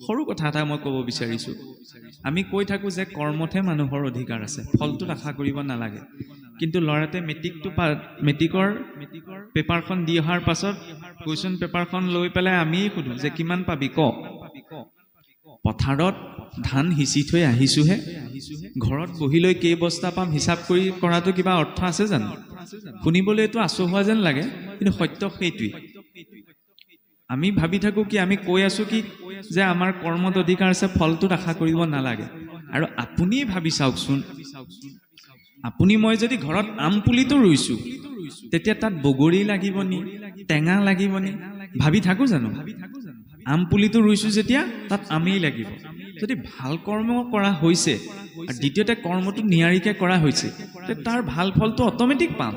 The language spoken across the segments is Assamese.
সৰু কথা এটা মই ক'ব বিচাৰিছোঁ আমি কৈ থাকোঁ যে কৰ্মতহে মানুহৰ অধিকাৰ আছে ফলটোত আশা কৰিব নালাগে কিন্তু ল'ৰাতে মেট্ৰিকৰ পেপাৰখন দি অহাৰ পাছত কুৱেশ্যন পেপাৰখন লৈ পেলাই আমি সুধোঁ যে কিমান পাবি ক পথাৰত ধান সিঁচি থৈ আহিছোঁহে ঘৰত বহি লৈ কেই বস্তা পাম হিচাপ কৰি কৰাটো কিবা অৰ্থ আছে জানো শুনিবলৈ এইটো আচহুৱা যেন লাগে কিন্তু সত্য সেইটোৱেই আমি ভাবি থাকোঁ কি আমি কৈ আছোঁ কি যে আমাৰ কৰ্মত অধিকাৰ আছে ফলটোত আশা কৰিব নালাগে আৰু আপুনি ভাবি চাওকচোন আপুনি মই যদি ঘৰত আম পুলিটো ৰুইছোঁ তেতিয়া তাত বগৰী লাগিব নি টেঙা লাগিব নি ভাবি থাকোঁ জানো আম পুলিটো ৰুইছোঁ যেতিয়া তাত আমেই লাগিব যদি ভাল কৰ্ম কৰা হৈছে আৰু দ্বিতীয়তে কৰ্মটো নিয়াৰিকৈ কৰা হৈছে তাৰ ভাল ফলটো অট'মেটিক পাম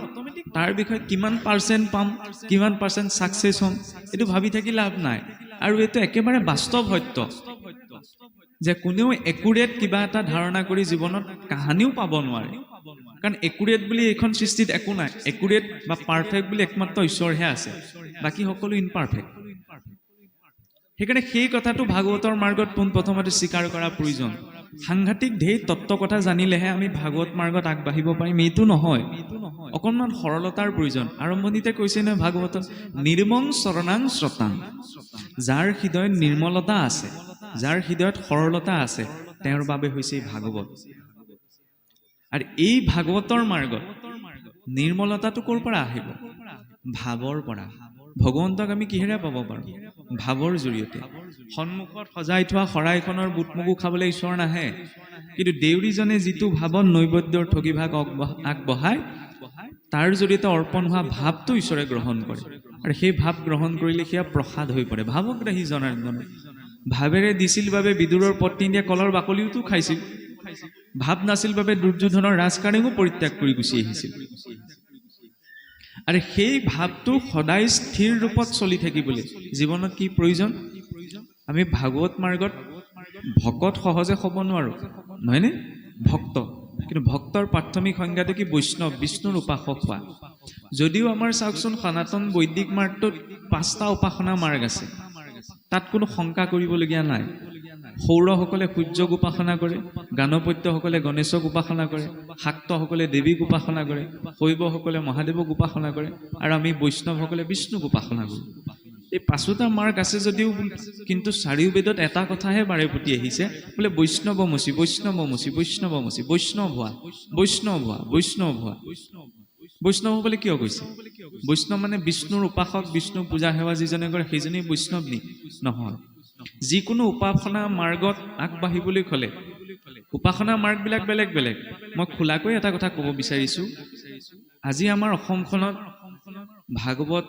তাৰ বিষয়ে কিমান পাৰ্চেণ্ট পাম কিমান পাৰ্চেণ্ট ছাকচেছ হ'ম এইটো ভাবি থাকি লাভ নাই আৰু এইটো একেবাৰে বাস্তৱ সত্য যে কোনেও একুৰেট কিবা এটা ধাৰণা কৰি জীৱনত কাহানিও পাব নোৱাৰে কাৰণ একুৰেট বুলি এইখন সৃষ্টিত একো নাই একুৰেট বা পাৰফেক্ট বুলি একমাত্ৰ ঈশ্বৰহে আছে বাকী সকলো ইনপাৰফেক্ট সেইকাৰণে সেই কথাটো ভাগৱতৰ মাৰ্গত পোনপ্ৰথমতে স্বীকাৰ কৰা প্ৰয়োজন সাংঘাতিক ঢেৰ তত্ত্ব কথা জানিলেহে আমি ভাগৱত মাৰ্গত আগবাঢ়িব পাৰিম এইটো নহয় অকণমান সৰলতাৰ প্ৰয়োজন আৰম্ভণিতে কৈছে নহয় ভাগৱতত নিৰ্মং চৰণাং শ্ৰতাং যাৰ হৃদয়ত নিৰ্মলতা আছে যাৰ হৃদয়ত সৰলতা আছে তেওঁৰ বাবে হৈছে ভাগৱত আৰু এই ভাগৱতৰ মাৰ্গত নিৰ্মলতাটো ক'ৰ পৰা আহিব ভাৱৰ পৰা ভগৱন্তক আমি কিহেৰে পাব পাৰোঁ ভাৱৰ জৰিয়তে সন্মুখত সজাই থোৱা শৰাইখনৰ বুট মগু খাবলৈ ঈশ্বৰ নাহে কিন্তু দেউৰীজনে যিটো ভাৱত নৈবেদ্যৰ ঠগিভাগ আগবঢ়ায় তাৰ জৰিয়তে অৰ্পণ হোৱা ভাৱটো ঈশ্বৰে গ্ৰহণ কৰে আৰু সেই ভাৱ গ্ৰহণ কৰিলে সেয়া প্ৰসাদ হৈ পৰে ভাৱগ্ৰাহী জনাৰ্দন ভাৱেৰে দিছিল বাবে বিদুৰৰ পত্নীয়ে কলৰ বাকলিওতো খাইছিল ভাৱ নাছিল বাবে দুৰ্যোধনৰ ৰাজকাৰেঙো পৰিত্যাগ কৰি গুচি আহিছিল আৰু সেই ভাৱটো সদায় স্থিৰ ৰূপত চলি থাকিবলৈ জীৱনত কি প্ৰয়োজন আমি ভাগৱত মাৰ্গত ভকত সহজে হ'ব নোৱাৰোঁ নহয়নে ভক্ত কিন্তু ভক্তৰ প্ৰাথমিক সংজ্ঞাটো কি বৈষ্ণৱ বিষ্ণুৰ উপাসক হোৱা যদিও আমাৰ চাওকচোন সনাতন বৈদিক মাৰ্গটোত 5টা উপাসনা মাৰ্গ আছে তাত কোনো শংকা কৰিবলগীয়া নাই সৌৰসকলে সূৰ্যক উপাসনা কৰে গাণপত্যসকলে গণেশক উপাসনা কৰে শাক্তসকলে দেৱীক উপাসনা কৰে শৈৱসকলে মহাদেৱক উপাসনা কৰে আৰু আমি বৈষ্ণৱসকলে বিষ্ণুক উপাসনা কৰোঁ এই 5টা মাৰ্গ আছে যদিও কিন্তু চাৰিও বেদত এটা কথাহে বাৰে প্ৰতি আহিছে বোলে বৈষ্ণৱমচি বৈষ্ণৱমচি বৈষ্ণৱমচি বৈষ্ণৱ হোৱা বৈষ্ণৱ হোৱা বৈষ্ণৱ হোৱা বৈষ্ণৱ হ'বলৈ কিয় কৈছে বৈষ্ণৱ মানে বিষ্ণুৰ উপাসক বিষ্ণু পূজা সেৱা যিজনে কৰে সেইজনেই বৈষ্ণৱ নি নহয় যিকোনো উপাসনা মাৰ্গত আগবাঢ়িবলৈ হ'লে উপাসনা মাৰ্গবিলাক বেলেগ বেলেগ মই খোলাকৈ এটা কথা ক'ব বিচাৰিছোঁ আজি আমাৰ অসমখনত ভাগৱত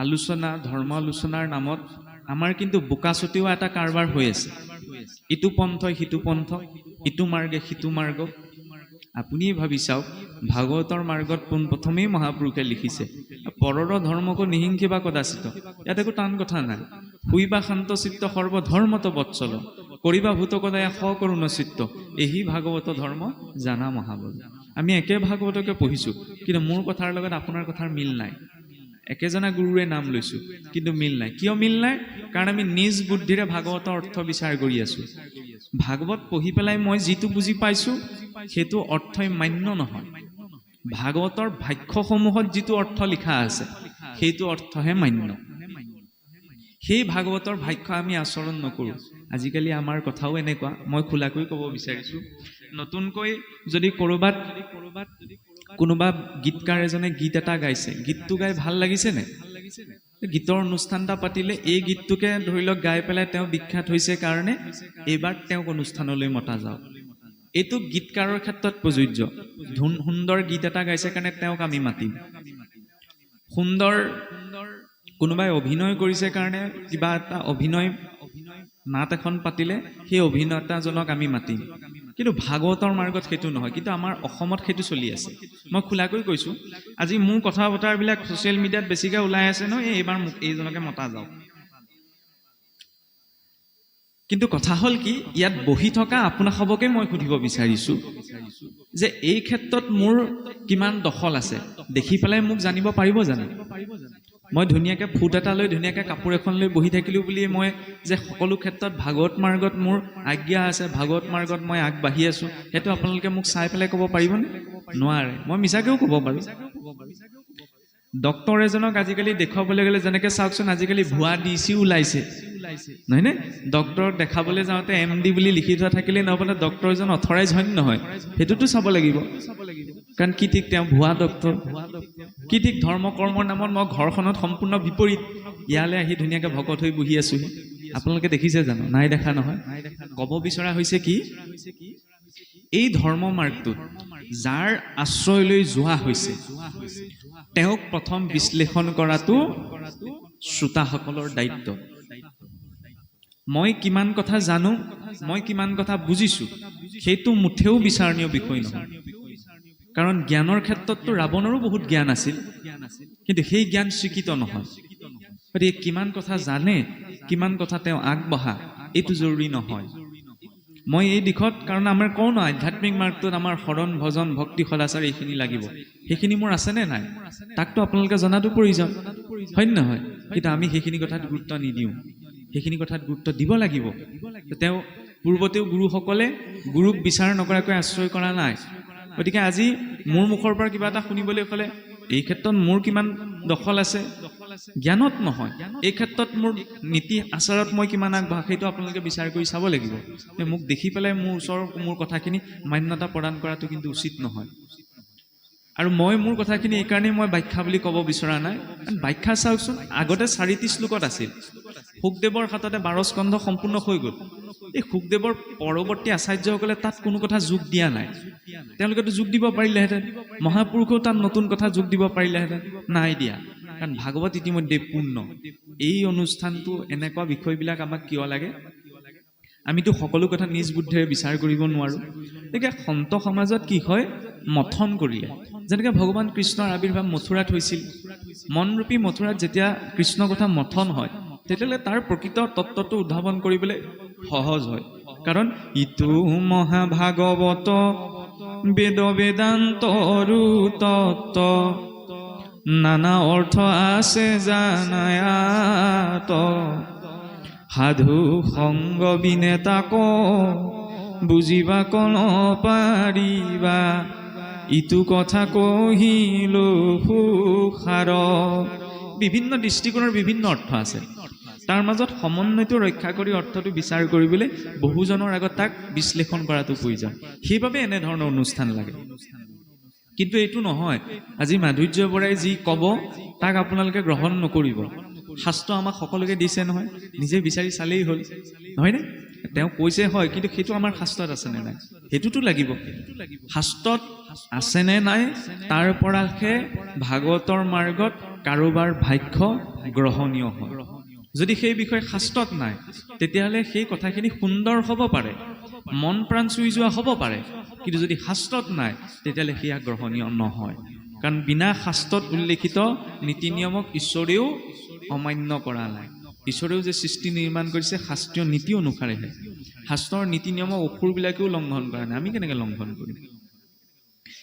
আলোচনা ধৰ্ম আলোচনাৰ নামত আমাৰ কিন্তু বোকা ছটিওৱা এটা কাৰবাৰ হৈ আছে ইটো পন্থই সিটো পন্থ ইটো মাৰ্গে সিটো মাৰ্গ আপুনি ভাবি চাওক ভাগৱতৰ মাৰ্গত পোনপ্ৰথমেই মহাপুৰুষে লিখিছে পৰৰ ধৰ্মকো নিহিংসিবা কদাচিত ইয়াত একো টান কথা নাই শুইবা শান্ত চিত্ত সৰ্বধৰ্মত বৎসল কৰিবা ভূত কদায়া সকৰুণ চিত্ত এহি ভাগৱত ধৰ্ম জানা মহাবল আমি একে ভাগৱতকে পঢ়িছোঁ কিন্তু মোৰ কথাৰ লগত আপোনাৰ কথাৰ মিল নাই একেজনা গুৰুৰে নাম লৈছোঁ কিন্তু মিল নাই কিয় মিল নাই কাৰণ আমি নিজ বুদ্ধিৰে ভাগৱতৰ অৰ্থ বিচাৰ কৰি আছোঁ ভাগৱত পঢ়ি পেলাই মই যিটো বুজি পাইছোঁ সেইটো অৰ্থই মান্য নহয় ভাগৱতৰ ভাষ্যসমূহত যিটো অৰ্থ লিখা আছে সেইটো অৰ্থহে মান্য সেই ভাগৱতৰ ভাষ্য আমি আচৰণ নকৰোঁ আজিকালি আমাৰ কথাও এনেকুৱা মই খোলাকৈ ক'ব বিচাৰিছোঁ নতুনকৈ যদি ক'ৰবাত কোনোবা গীতকাৰ এজনে গীত এটা গাইছে গীতটো গাই ভাল লাগিছেনে গীতৰ অনুষ্ঠান এটা পাতিলে এই গীতটোকে ধৰি লওক গাই পেলাই তেওঁ বিখ্যাত হৈছে কাৰণে এইবাৰ তেওঁক অনুষ্ঠানলৈ মতা যাওক এইটো গীতকাৰৰ ক্ষেত্ৰত প্ৰযোজ্য সুন্দৰ গীত এটা গাইছে কাৰণে তেওঁক আমি মাতিম সুন্দৰ কোনোবাই অভিনয় কৰিছে কাৰণে কিবা এটা অভিনয় নাট এখন পাতিলে সেই অভিনেতাজনক আমি মাতিম কিন্তু ভাগৱতৰ মাৰ্গত সেইটো নহয় কিন্তু আমাৰ অসমত সেইটো চলি আছে মই খোলাকৈ কৈছোঁ আজি মোৰ কথা বতৰাবিলাক ছ'চিয়েল মিডিয়াত বেছিকৈ ওলাই আছে নহয় এইবাৰ মোক এইজনকে মতা যাওক কিন্তু কথা হ'ল কি ইয়াত বহি থকা আপোনাক সবকে মই সুধিব বিচাৰিছোঁ যে এই ক্ষেত্ৰত মোৰ কিমান দখল আছে দেখি পেলাই মোক জানিব পাৰিব জানো মই ধুনীয়াকৈ ফুট এটা লৈ ধুনীয়াকৈ কাপোৰ এখন লৈ বহি থাকিলোঁ বুলি মই যে সকলো ক্ষেত্ৰত ভাগৱত মাৰ্গত মোৰ আজ্ঞা আছে, ভাগৱত মাৰ্গত মই আগবাঢ়ি আছোঁ, সেইটো আপোনালোকে মোক চাই পেলাই ক'ব পাৰিবনে? নোৱাৰে। মই মিছাকৈও ক'ব পাৰোঁ। ডক্তৰ এজনক আজিকালি দেখুৱাবলৈ গ'লে যেনেকৈ চাওকচোন, আজিকালি ভুৱা DC ওলাইছে, নহয়নে? ডক্তৰক দেখাবলৈ যাওঁতে MD বুলি লিখি থোৱা থাকিলে নহ'বনে? ডক্তৰজন অথৰাইজ হয় নহয়, সেইটোতো চাব লাগিব। কাৰণ কি ঠিক তেওঁ ভুৱা ডক্তৰ, কি ঠিক ধৰ্ম কৰ্মৰ নামত মই ঘৰখনত সম্পূৰ্ণ বিপৰীত, ইয়ালৈ আহি ধুনীয়াকৈ ভকত হৈ বহি আছোহি। আপোনালোকে দেখিছে জানো? নাই দেখা নহয়। ক'ব বিচৰা হৈছে কি, এই ধৰ্ম মাৰ্গটোত যাৰ আশ্ৰয় লৈ যোৱা হৈছে তেওঁক প্ৰথম বিশ্লেষণ কৰাটো শ্ৰোতাসকলৰ দায়িত্ব। মই কিমান কথা জানো, মই কিমান কথা বুজিছোঁ, সেইটো মুঠেও বিচাৰণীয় বিষয় নহয়। কাৰণ জ্ঞানৰ ক্ষেত্ৰততো ৰাৱণৰো বহুত জ্ঞান আছিল, কিন্তু সেই জ্ঞান স্বীকৃত নহয়। গতিকে কিমান কথা জানে, কিমান কথা তেওঁ আগবঢ়া, এইটো জৰুৰী নহয়। মই এই দিশত, কাৰণ আমাৰ কওঁ ন, আধ্যাত্মিক মাৰ্গটোত আমাৰ শৰণ ভজন ভক্তি সদাচাৰ এইখিনি লাগিব, সেইখিনি মোৰ আছেনে নাই তাকতো আপোনালোকে জনাটো প্ৰয়োজন, হয় নহয়? কিন্তু আমি সেইখিনি কথাত গুৰুত্ব নিদিওঁ, সেইখিনি কথাত গুৰুত্ব দিব লাগিব। তেওঁ পূৰ্বতেও গুৰুসকলে গুৰুক বিচাৰ নকৰাকৈ আশ্ৰয় কৰা নাই। গতিকে আজি মোৰ মুখৰ পৰা কিবা এটা শুনিবলৈ ক'লে এই ক্ষেত্ৰত মোৰ কিমান দখল আছে, জ্ঞানত নহয়, এই ক্ষেত্ৰত মোৰ নীতি আচাৰত মই কিমান আগবঢ়া, সেইটো আপোনালোকে বিচাৰ কৰি চাব লাগিব। মোক দেখি পেলাই মোৰ ওচৰৰ মোৰ কথাখিনি মান্যতা প্ৰদান কৰাটো কিন্তু উচিত নহয়। আৰু মই মোৰ কথাখিনি এইকাৰণেই মই ব্যাখ্যা বুলি ক'ব বিচৰা নাই, কাৰণ ব্যাখ্যা চাওকচোন, আগতে ৪টি শ্লোকত আছিল, শুকদেৱৰ হাততে 12 স্কন্ধ সম্পূৰ্ণ হৈ গ'ল। এই শুকদেৱৰ পৰৱৰ্তী আচাৰ্যসকলে তাত কোনো কথা যোগ দিয়া নাই। তেওঁলোকেতো যোগ দিব পাৰিলেহেঁতেন, মহাপুৰুষেও তাত নতুন কথা যোগ দিব পাৰিলেহেঁতেন, নাই দিয়া। কাৰণ ভাগৱত ইতিমধ্যে পূৰ্ণ। এই অনুষ্ঠানটো এনেকুৱা বিষয়বিলাক আমাক কিয় লাগে? আমিতো সকলো কথা নিজ বুদ্ধিৰে বিচাৰ কৰিব নোৱাৰোঁ। গতিকে সন্ত সমাজত কি হয়, মথন কৰিলে, যেনেকৈ ভগৱান কৃষ্ণৰ আৱিৰ্ভাৱ মথুৰাত হৈছিল, মনৰূপী মথুৰাত যেতিয়া কৃষ্ণ কথা মথন হয়, তেতিয়াহ'লে তাৰ প্ৰকৃত তত্ত্বটো উদ্ভাৱন কৰিবলৈ সহজ হয়। কাৰণ ইটো মহাভাগৱত বেদ বেদান্তৰো তত্ত্ব, নানা অৰ্থ আছে জানায়াত, সাধু সংগ বিনে তাক বুজিবা কন পাৰিবা, ইটো কথা কহিলো সুখাৰ। বিভিন্ন দৃষ্টিকোণৰ বিভিন্ন অৰ্থ আছে, তাৰ মাজত সমন্বয়টো ৰক্ষা কৰি অৰ্থটো বিচাৰ কৰিবলৈ বহুজনৰ আগত তাক বিশ্লেষণ কৰাটো প্ৰয়োজন। সেইবাবে এনেধৰণৰ অনুষ্ঠান লাগে। কিন্তু এইটো নহয় আজি মাধুৰ্য বৰাই যি ক'ব তাক আপোনালোকে গ্ৰহণ নকৰিব। শাস্ত্ৰ আমাক সকলোকে দিছে নহয়, নিজে বিচাৰি চালেই হ'ল, নহয়নে? তেওঁ কৈছে হয়, কিন্তু সেইটো আমাৰ শাস্ত্ৰত আছেনে নাই, সেইটোতো লাগিব। শাস্ত্ৰত আছেনে নাই তাৰ পৰাহে ভাগৱতৰ মাৰ্গত কাৰোবাৰ ভাষ্য গ্ৰহণীয় হয়। যদি সেই বিষয়ে শাস্ত্ৰত নাই, তেতিয়াহ'লে সেই কথাখিনি সুন্দৰ হ'ব পাৰে, মন প্ৰাণ চুই যোৱা হ'ব পাৰে, কিন্তু যদি শাস্ত্ৰত নাই তেতিয়াহ'লে সেয়া গ্ৰহণীয় নহয়। কাৰণ বিনা শাস্ত্ৰত উল্লেখিত নীতি নিয়মক ঈশ্বৰেও অমান্য কৰা নাই। ঈশ্বৰেও যে সৃষ্টি নিৰ্মাণ কৰিছে শাস্ত্ৰীয় নীতি অনুসাৰেহে, শাস্ত্ৰৰ নীতি নিয়মক অসুৰবিলাকেও লংঘন কৰা নাই, আমি কেনেকৈ লংঘন কৰিম?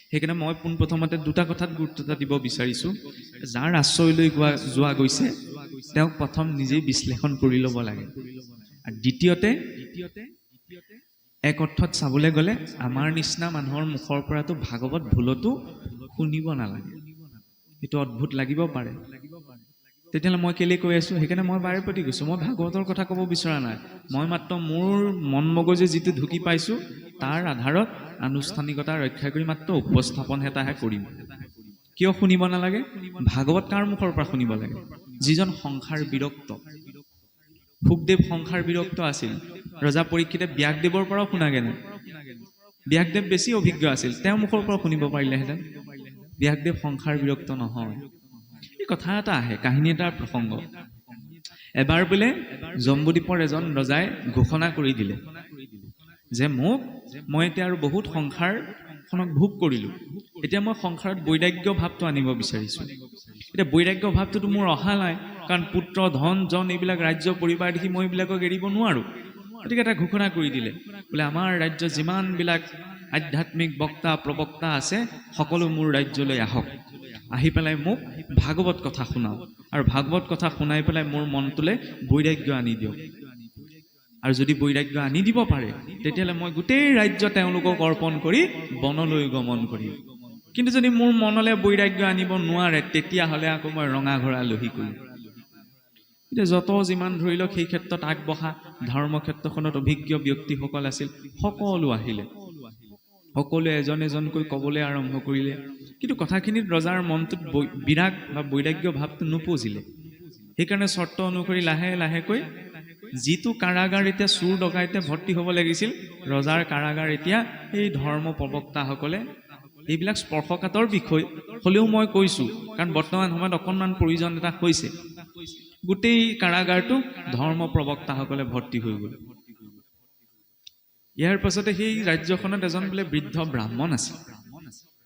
সেইকাৰণে মই পোনপ্ৰথমতে দুটা কথাত গুৰুত্ব দিব বিচাৰিছোঁ। যাৰ আশ্ৰয় লৈ যোৱা গৈছে তেওঁক প্ৰথম নিজেই বিশ্লেষণ কৰি ল'ব লাগে। আৰু দ্বিতীয়তে এক অৰ্থত চাবলৈ গ'লে আমাৰ নিচিনা মানুহৰ মুখৰ পৰাতো ভাগৱত ভুলতো শুনিব নালাগে। সেইটো অদ্ভুত লাগিব পাৰে, তেতিয়াহ'লে মই কেলৈ কৈ আছোঁ? সেইকাৰণে মই বাৰে প্ৰতি কৈছোঁ, মই ভাগৱতৰ কথা ক'ব বিচৰা নাই। মই মাত্ৰ মোৰ মন মগজে যিটো ঢুকি পাইছোঁ তাৰ আধাৰত আনুষ্ঠানিকতা ৰক্ষা কৰি মাত্ৰ উপস্থাপন এটাহে কৰিম। কিয় শুনিব নালাগে? ভাগৱত কাৰ মুখৰ পৰা শুনিব লাগে? যিজন সংসাৰ বিৰক্ত। শুকদেৱ সংসাৰ বিৰক্ত আছিল, ৰজা পৰীক্ষিতে ব্যাসদেৱৰ পৰাও শুনাগে নাই। ব্যাসদেৱ বেছি অভিজ্ঞ আছিল, তেওঁৰ মুখৰ পৰা শুনিব পাৰিলেহেঁতেন। ব্যাসদেৱ সংসাৰ বিৰক্ত নহয়। এই কথা এটা আহে, কাহিনী এটাৰ প্ৰসংগ। এবাৰ বোলে জম্বুদ্বীপৰ এজন ৰজাই ঘোষণা কৰি দিলে যে মই এতিয়া আৰু বহুত সংসাৰখনক ভোগ কৰিলোঁ, এতিয়া মই সংসাৰত বৈৰাগ্য ভাৱটো আনিব বিচাৰিছোঁ। এতিয়া বৈৰাগ্য ভাৱটোতো মোৰ অহা নাই, কাৰণ পুত্ৰ ধন জন এইবিলাক ৰাজ্য পৰিবাৰ দেখি মই এইবিলাকক এৰিব নোৱাৰোঁ। গতিকে এটা ঘোষণা কৰি দিলে, বোলে আমাৰ ৰাজ্যত যিমানবিলাক আধ্যাত্মিক বক্তা প্ৰবক্তা আছে সকলো মোৰ ৰাজ্যলৈ আহক, আহি পেলাই মোক ভাগৱত কথা শুনাওক। আৰু ভাগৱত কথা শুনাই পেলাই মোৰ মনটোলৈ বৈৰাগ্য আনি দিয়ক। আৰু যদি বৈৰাগ্য আনি দিব পাৰে তেতিয়াহ'লে মই গোটেই ৰাজ্য তেওঁলোকক অৰ্পণ কৰি বনলৈ গমন কৰিম। কিন্তু যদি মোৰ মনলৈ বৈৰাগ্য আনিব নোৱাৰে তেতিয়াহ'লে আকৌ মই ৰঙা ঘোঁৰা লহি কৰিম। এতিয়া যত যিমান ধৰি লওক সেই ক্ষেত্ৰত আগবঢ়া ধৰ্ম ক্ষেত্ৰখনত অভিজ্ঞ ব্যক্তিসকল আছিল, সকলো আহিলে, সকলোৱে এজন এজনকৈ ক'বলৈ আৰম্ভ কৰিলে। কিন্তু কথাখিনিত ৰজাৰ মনটোত বিৰাগ বা বৈৰাগ্য ভাৱটো নুপুজিলে। সেইকাৰণে চৰ্ত অনুসৰি লাহে লাহেকৈ যিটো কাৰাগাৰ এতিয়া চোৰ ডকাইতে ভৰ্তি হ'ব লাগিছিল, ৰজাৰ কাৰাগাৰ এতিয়া এই ধৰ্ম প্ৰবক্তাসকলে, এইবিলাক স্পৰ্শকাতৰ বিষয় হ'লেও মই কৈছোঁ কাৰণ বৰ্তমান সময়ত অকণমান প্ৰয়োজন এটা হৈছে, গোটেই কাৰাগাৰটো ধৰ্ম প্ৰবক্তাসকলে ভৰ্তি হৈ গ'ল। ইয়াৰ পাছতে সেই ৰাজ্যখনত এজন বোলে বৃদ্ধ ব্ৰাহ্মণ আছিল।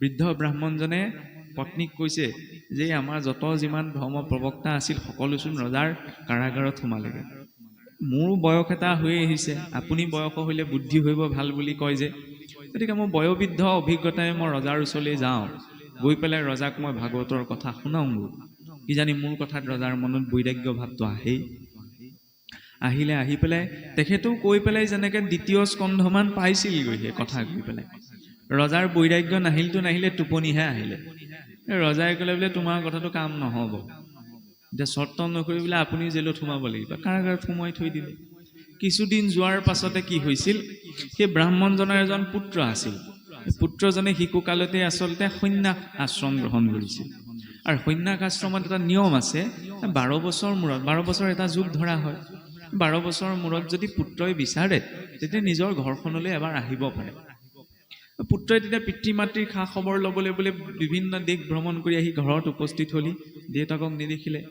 বৃদ্ধ ব্ৰাহ্মণজনে পত্নীক কৈছে যে আমাৰ যত যিমান ধৰ্ম প্ৰবক্তা আছিল সকলোচোন ৰজাৰ কাৰাগাৰত সোমালেগৈ। মোৰো বয়স এটা হৈ আহিছে, আপুনি বয়স হ'লে বুদ্ধি হ'ব ভাল বুলি কয় যে, গতিকে মোৰ বয়োবৃদ্ধ অভিজ্ঞতাৰে মই ৰজাৰ ওচৰলৈ যাওঁ, গৈ পেলাই ৰজাক মই ভাগৱতৰ কথা শুনাওঁগৈ। কিজানি মোৰ কথাত ৰজাৰ মনত বৈৰাগ্য ভাৱটো আহেই। আহিলে, আহি পেলাই তেখেতেও কৈ পেলাই যেনেকৈ দ্বিতীয় স্কন্ধমান পাইছিলগৈ সেই কথা কৈ পেলাই। ৰজাৰ বৈৰাগ্য নাহিলে টোপনিহে আহিলে। ৰজাই ক'লে বোলে তোমাৰ কথাটো কাম নহ'ব, এতিয়া চৰ্ত নকৰি বোলে আপুনি জেলত সোমাব লাগিব। কাৰাগাৰত সোমাই থৈ দিলে। কিছুদিন যোৱাৰ পাছতে কি হৈছিল, সেই ব্ৰাহ্মণজনৰ এজন পুত্ৰ আছিল। পুত্ৰজনে শিশুকালতে আচলতে সন্ন্যাস আশ্ৰম গ্ৰহণ কৰিছিল। আৰু সন্ন্যাস আশ্ৰমত এটা নিয়ম আছে, 12 বছৰ মূৰত, 12 বছৰ এটা যুগ ধৰা হয়, 12 বছৰৰ মূৰত যদি পুত্ৰই বিচাৰে তেতিয়া নিজৰ ঘৰখনলৈ এবাৰ আহিব পাৰে। পুত্ৰই তেতিয়া পিতৃ মাতৃৰ খা খবৰ ল'বলৈ বোলে বিভিন্ন দেশ ভ্ৰমণ কৰি আহি ঘৰত উপস্থিত হ'লি, দেউতাকক নেদেখিলে,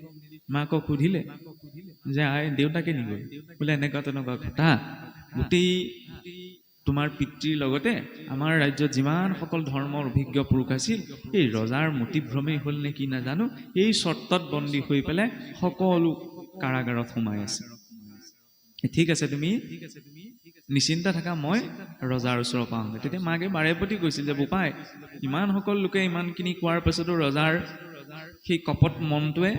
মাকক সুধিলে যে দেউতাকে নিগ'ল, বোলে এনেকুৱা তেনেকুৱা কথা, গোটেই তোমাৰ পিতৃৰ লগতে আমাৰ ৰাজ্যত যিমানসকল ধৰ্মৰ অভিজ্ঞ পুৰুষ আছিল এই ৰজাৰ মতিভ্ৰমেই হ'ল নে কি নাজানো, এই চৰ্তত বন্দী হৈ পেলাই সকলো কাৰাগাৰত সোমাই আছে। ঠিক আছে তুমি নিশ্চিন্তা থাকা, মই ৰজাৰ ওচৰৰ পাওঁগৈ। তেতিয়া মাকে বাৰে প্ৰতি কৈছিল যে বোপাই, ইমানসকল লোকে ইমানখিনি কোৱাৰ পাছতো ৰজাৰ সেই কপট মনটোৱে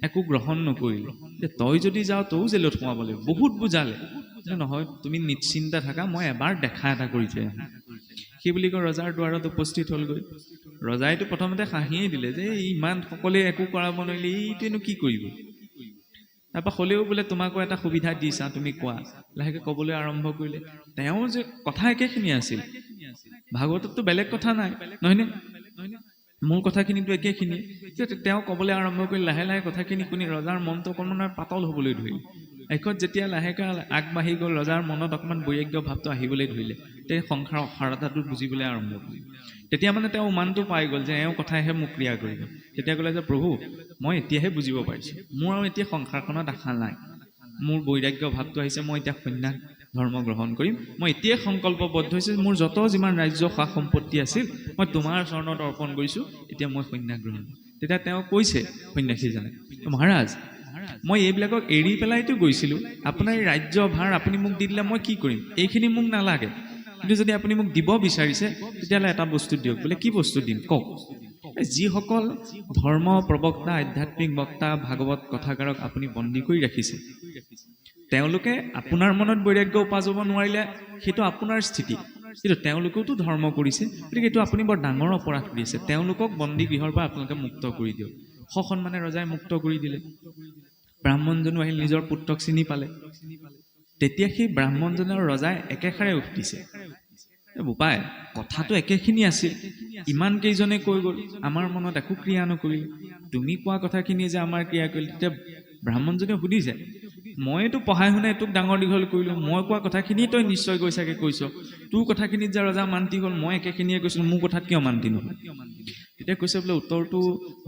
একো গ্ৰহণ নকৰিলে, যে তই যদি যাওঁ তইও জেলত সোমাব লাগিব। বহুত বুজালে, নহয় তুমি নিশ্চিন্তা থাকা, মই এবাৰ দেখা এটা কৰি থৈ আহিম। সেই বুলি কৈ ৰজাৰ দুৱাৰত উপস্থিত হ'লগৈ। ৰজাইতো প্ৰথমতে হাঁহিয়ে দিলে যে ইমান সকলোৱে একো কৰাব নোৱাৰিলে, এইটোৱেনো কি কৰিব। তাৰপৰা হ'লেও বোলে তোমাকো এটা সুবিধা দিছা, তুমি কোৱা। লাহেকৈ ক'বলৈ আৰম্ভ কৰিলে। তেওঁ যে কথা একেখিনি আছিল, ভাগৱতততো বেলেগ কথা নাই, নহয়নে? মূল কথাখিনিতো একেখিনি। তেওঁ ক'বলৈ আৰম্ভ কৰি লাহে লাহে কথাখিনি শুনি ৰজাৰ মনটো অকণমান পাতল হ'বলৈ ধৰিলে। শেষত যেতিয়া লাহেকৈ আগবাঢ়ি গ'ল, ৰজাৰ মনত অকণমান বৈৰাগ্য ভাৱটো আহিবলৈ ধৰিলে। তেওঁ সংসাৰৰ অসাৰতাটো বুজিবলৈ আৰম্ভ কৰিলে। তেতিয়া মানে তেওঁ উমানটো পাই গ'ল যে এওঁ কথাইহে মোক ক্ৰিয়া কৰিব। তেতিয়া ক'লে যে প্ৰভু, মই এতিয়াহে বুজিব পাৰিছোঁ, মোৰ আৰু এতিয়া সংসাৰখনত আশা নাই, মোৰ বৈৰাগ্য ভাৱটো আহিছে, মই এতিয়া সন্ন্যাস ধৰ্ম গ্ৰহণ কৰিম। মই এতিয়াই সংকল্পবদ্ধ হৈছোঁ, মোৰ যত যিমান ৰাজ্য সা সম্পত্তি আছিল মই তোমাৰ চৰণত অৰ্পণ কৰিছোঁ, এতিয়া মই সন্ন্যাস গ্ৰহণ কৰিম। তেতিয়া তেওঁ কৈছে সন্ন্যাসীজনে, মহাৰাজ মই এইবিলাকক এৰি পেলাইতো গৈছিলোঁ, আপোনাৰ এই ৰাজ্য ভাৰ আপুনি মোক দি দিলে মই কি কৰিম, এইখিনি মোক নালাগে, কিন্তু যদি আপুনি মোক দিব বিচাৰিছে তেতিয়াহ'লে এটা বস্তু দিয়ক। বোলে কি বস্তু দিম কওক। যিসকল ধৰ্ম প্ৰবক্তা, আধ্যাত্মিক বক্তা, ভাগৱত কথাকাৰক আপুনি বন্দী কৰি ৰাখিছে, তেওঁলোকে আপোনাৰ মনত বৈৰাগ্য উপাজব নোৱাৰিলে সেইটো আপোনাৰ স্থিতি, কিন্তু তেওঁলোকেওতো ধৰ্ম কৰিছে, গতিকে এইটো আপুনি বৰ ডাঙৰ অপৰাধ কৰি আছে, তেওঁলোকক বন্দী গৃহৰ পৰা আপোনালোকে মুক্ত কৰি দিয়ক। সসন্মানে ৰজাই মুক্ত কৰি দিলে। ব্ৰাহ্মণজনো আহিল, নিজৰ পুত্ৰক চিনি পালে। তেতিয়া সেই ব্ৰাহ্মণজনৰ ৰজাই একেষাৰে উঠিছে, বোপাই কথাটো একেখিনি আছিল, ইমান কেইজনে কৈ গ'ল, আমাৰ মনত একো ক্ৰিয়া নকৰিলে, তুমি কোৱা কথাখিনি যে আমাৰ ক্ৰিয়া কৰিলে। তেতিয়া ব্ৰাহ্মণজনে সুধিছে, মইতো পঢ়াই শুনাই তোক ডাঙৰ দীঘল কৰিলোঁ, মই কোৱা কথাখিনি তই নিশ্চয় কৈছাগে কৈছ, তোৰ কথাখিনিত যে ৰজা মান্তি হ'ল, মই একেখিনিয়ে কৈছিলোঁ, মোৰ কথাত কিয় মান্তি নহয়? তেতিয়া কৈছে বোলে উত্তৰটো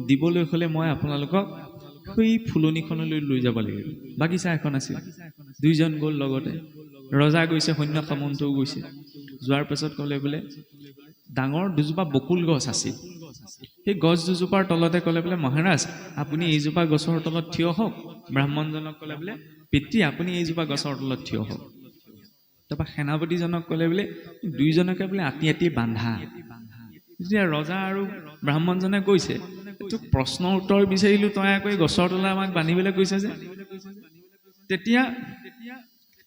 দিবলৈ হ'লে মই আপোনালোকক সেই ফুলনিখনলৈ লৈ যাব লাগিব। বাগিচা এখন আছিল, দুইজন গ'ল লগতে, ৰজা গৈছে, সৈন্য সামন্তও গৈছে। যোৱাৰ পাছত ক'লে বোলে ডাঙৰ দুজোপা বকুল গছ আছিল, সেই গছ দুজোপাৰ তলতে ক'লে বোলে মহাৰাজ আপুনি এইজোপা গছৰ তলত থিয় হওক। ব্ৰাহ্মণজনক ক'লে বোলে পিতৃ আপুনি এইজোপা গছৰ তলত থিয় হওক। তাৰপৰা সেনাপতিজনক ক'লে বোলে দুইজনকে বোলে আতি আতি বান্ধা। যেতিয়া ৰজা আৰু ব্ৰাহ্মণজনে কৈছে তোক প্ৰশ্নৰ উত্তৰ বিচাৰিলোঁ, তই আকৌ এই গছৰ তলত আমাক বান্ধিবলৈ কৈছে যে। তেতিয়া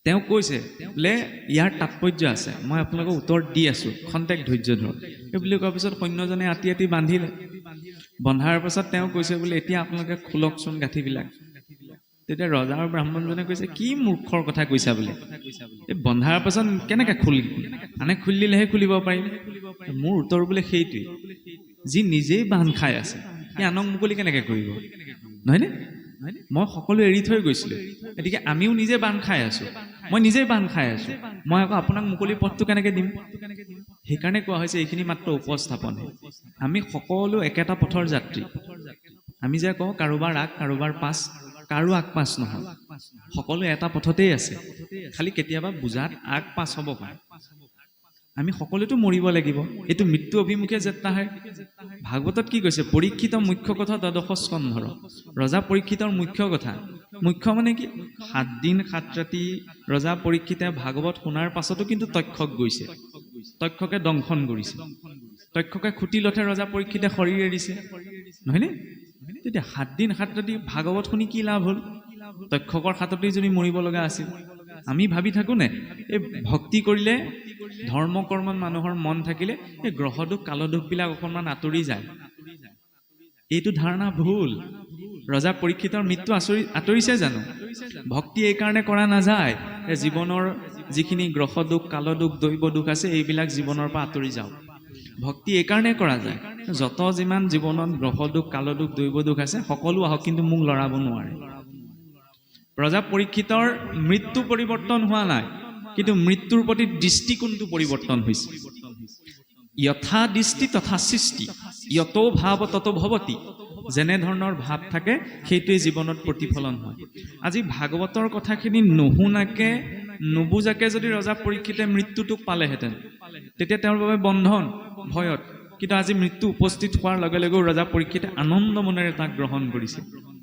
তেওঁ কৈছে বোলে ইয়াৰ তাৎপৰ্য আছে, মই আপোনালোকক উত্তৰ দি আছোঁ, খন্তেক ধৈৰ্য ধৰক। এই বুলি কোৱাৰ পিছত সৈন্যজনে আতি আতি বান্ধিলে। বন্ধাৰ পাছত তেওঁ কৈছে বোলে এতিয়া আপোনালোকে খোলকচোন গাঁঠিবিলাক। তেতিয়া ৰজা আৰু ব্ৰাহ্মণজনে কৈছে কি মূৰ্খৰ কথা কৈছা বোলে, এই বন্ধাৰ পাছত কেনেকে খুলিবি, আনে খুলি দিলেহে খুলিব পাৰিম। মোৰ উত্তৰ বোলে সেইটোৱেই, যি নিজেই বান্ধ খাই আছে সি আনক মুকলি কেনেকে কৰিব, নহয়নে? মই সকলো এৰি থৈ গৈছিলোঁ, গতিকে আমিও নিজে বান্ধ খাই আছোঁ, মই নিজেই বান্ধ খাই আছোঁ, মই আকৌ আপোনাক মুকলি পথটো কেনেকে দিম? সেইকাৰণে কোৱা হৈছে এইখিনি মাত্ৰ উপস্থাপনহে। আমি সকলো একেটা পথৰ যাত্ৰী। আমি যে কওঁ কাৰোবাৰ আগ কাৰোবাৰ পাছ, কাৰো আগ পাছ নহয়, সকলো এটা পথতেই আছে, খালি কেতিয়াবা বুজাত আগ পাছ হ'ব পাৰে। আমি সকলোতো মৰিব লাগিব, এইটো মৃত্যু অভিমুখে যাত্ৰাহে। ভাগৱতত কি কৈছে? পৰীক্ষিত মুখ্য কথা দ্বাদশ স্কন্ধৰ। ৰজা পৰীক্ষিতৰ মুখ্য কথা, মুখ্য মানে কি? 7 দিন 7 ৰাতি ৰজা পৰীক্ষিতে ভাগৱত শুনাৰ পাছতো কিন্তু তক্ষক গৈছে, তক্ষকে দংশন কৰিছে, তক্ষকে খুটিলতহে ৰজা পৰীক্ষিতে শৰীৰ এৰিছে, নহয়নে? তেতিয়া 7 দিন 7 ৰাতি ভাগৱত শুনি কি লাভ হ'ল? তক্ষকৰ হাততেই যদি মৰিব লগা আছিল। আমি ভাবি থাকো নে এই ভক্তি কৰিলে, ধৰ্ম কৰ্মত মানুহৰ মন থাকিলে এই গ্ৰহ দুখ কালদুখবিলাক অকণমান আঁতৰি যায়। এইটো ধাৰণা ভুল। ৰজা পৰীক্ষিতৰ মৃত্যু আঁতৰিছে জানো? ভক্তি এইকাৰণে কৰা নাযায় জীৱনৰ যিখিনি গ্ৰহ দুখ কালদুখ দৈৱ দুখ আছে এইবিলাক জীৱনৰ পৰা আঁতৰি যাওক। ভক্তি এইকাৰণে কৰা যায় যত যিমান জীৱনত গ্ৰহ দুখ কালদুখ দৈৱ দুখ আছে সকলো আহক, কিন্তু মোক লৰাব নোৱাৰে। ৰজা পৰীক্ষিতৰ মৃত্যু পৰিৱৰ্তন হোৱা নাই, কিন্তু মৃত্যুৰ প্ৰতি দৃষ্টিকোণটো পৰিৱৰ্তন হৈছে। যথা দৃষ্টি তথা সৃষ্টি, যত ভাৱ তত ভৱতি। যেনে ধৰণৰ ভাৱ থাকে সেইটোৱে জীৱনত প্ৰতিফলন হয়। আজি ভাগৱতৰ কথাখিনি নুশুনাকে নুবুজাকে যদি ৰজা পৰীক্ষিতে মৃত্যুটোক পালেহেঁতেন তেতিয়া তেওঁৰ বাবে বন্ধন ভয়ত, কিন্তু আজি মৃত্যু উপস্থিত হোৱাৰ লগে লগেও ৰজা পৰীক্ষিতে আনন্দ মনেৰে তাক গ্ৰহণ কৰিছে,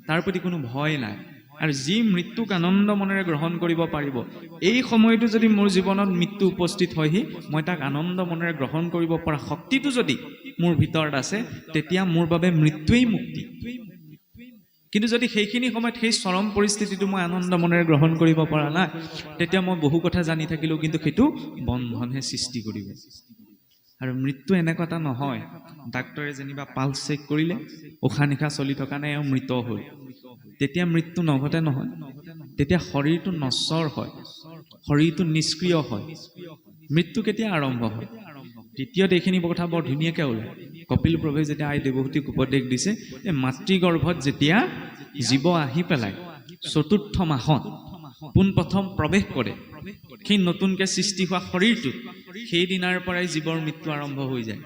তাৰ প্ৰতি কোনো ভয় নাই। আৰু যি মৃত্যুক আনন্দ মনেৰে গ্ৰহণ কৰিব পাৰিব, এই সময়তো যদি মোৰ জীৱনত মৃত্যু উপস্থিত হয়হি মই তাক আনন্দ মনেৰে গ্ৰহণ কৰিব পৰা শক্তিটো যদি মোৰ ভিতৰত আছে তেতিয়া মোৰ বাবে মৃত্যুৱেই মুক্তি। কিন্তু যদি সেইখিনি সময়ত সেই চৰম পৰিস্থিতিটো মই আনন্দ মনেৰে গ্ৰহণ কৰিব পৰা নাই তেতিয়া মই বহু কথা জানি থাকিলেও কিন্তু সেইটো বন্ধনহে সৃষ্টি কৰিব। আৰু মৃত্যু এনেকুৱা এটা নহয় ডাক্তৰে যেনিবা পালছ চেক কৰিলে উশাহ নিশাহ চলি থকা নাই আৰু মৃত হ'ল, তেতিয়া মৃত্যু নঘটে নহয়। তেতিয়া শৰীৰটো নশ্বৰ হয়, শৰীৰটো নিষ্ক্ৰিয় হয়। মৃত্যু কেতিয়া আৰম্ভ হয়? তৃতীয়ত এইখিনি কথা বৰ ধুনীয়াকৈ ওলায়। কপিল প্ৰভুৱে যেতিয়া আই দেৱহূতিক উপদেশ দিছে, এই মাতৃগৰ্ভত যেতিয়া জীৱ আহি পেলাই ৪ৰ্থ মাহত পোনপ্ৰথম প্ৰৱেশ কৰে সেই নতুনকৈ সৃষ্টি হোৱা শৰীৰটোত, সেইদিনাৰ পৰাই জীৱৰ মৃত্যু আৰম্ভ হৈ যায়।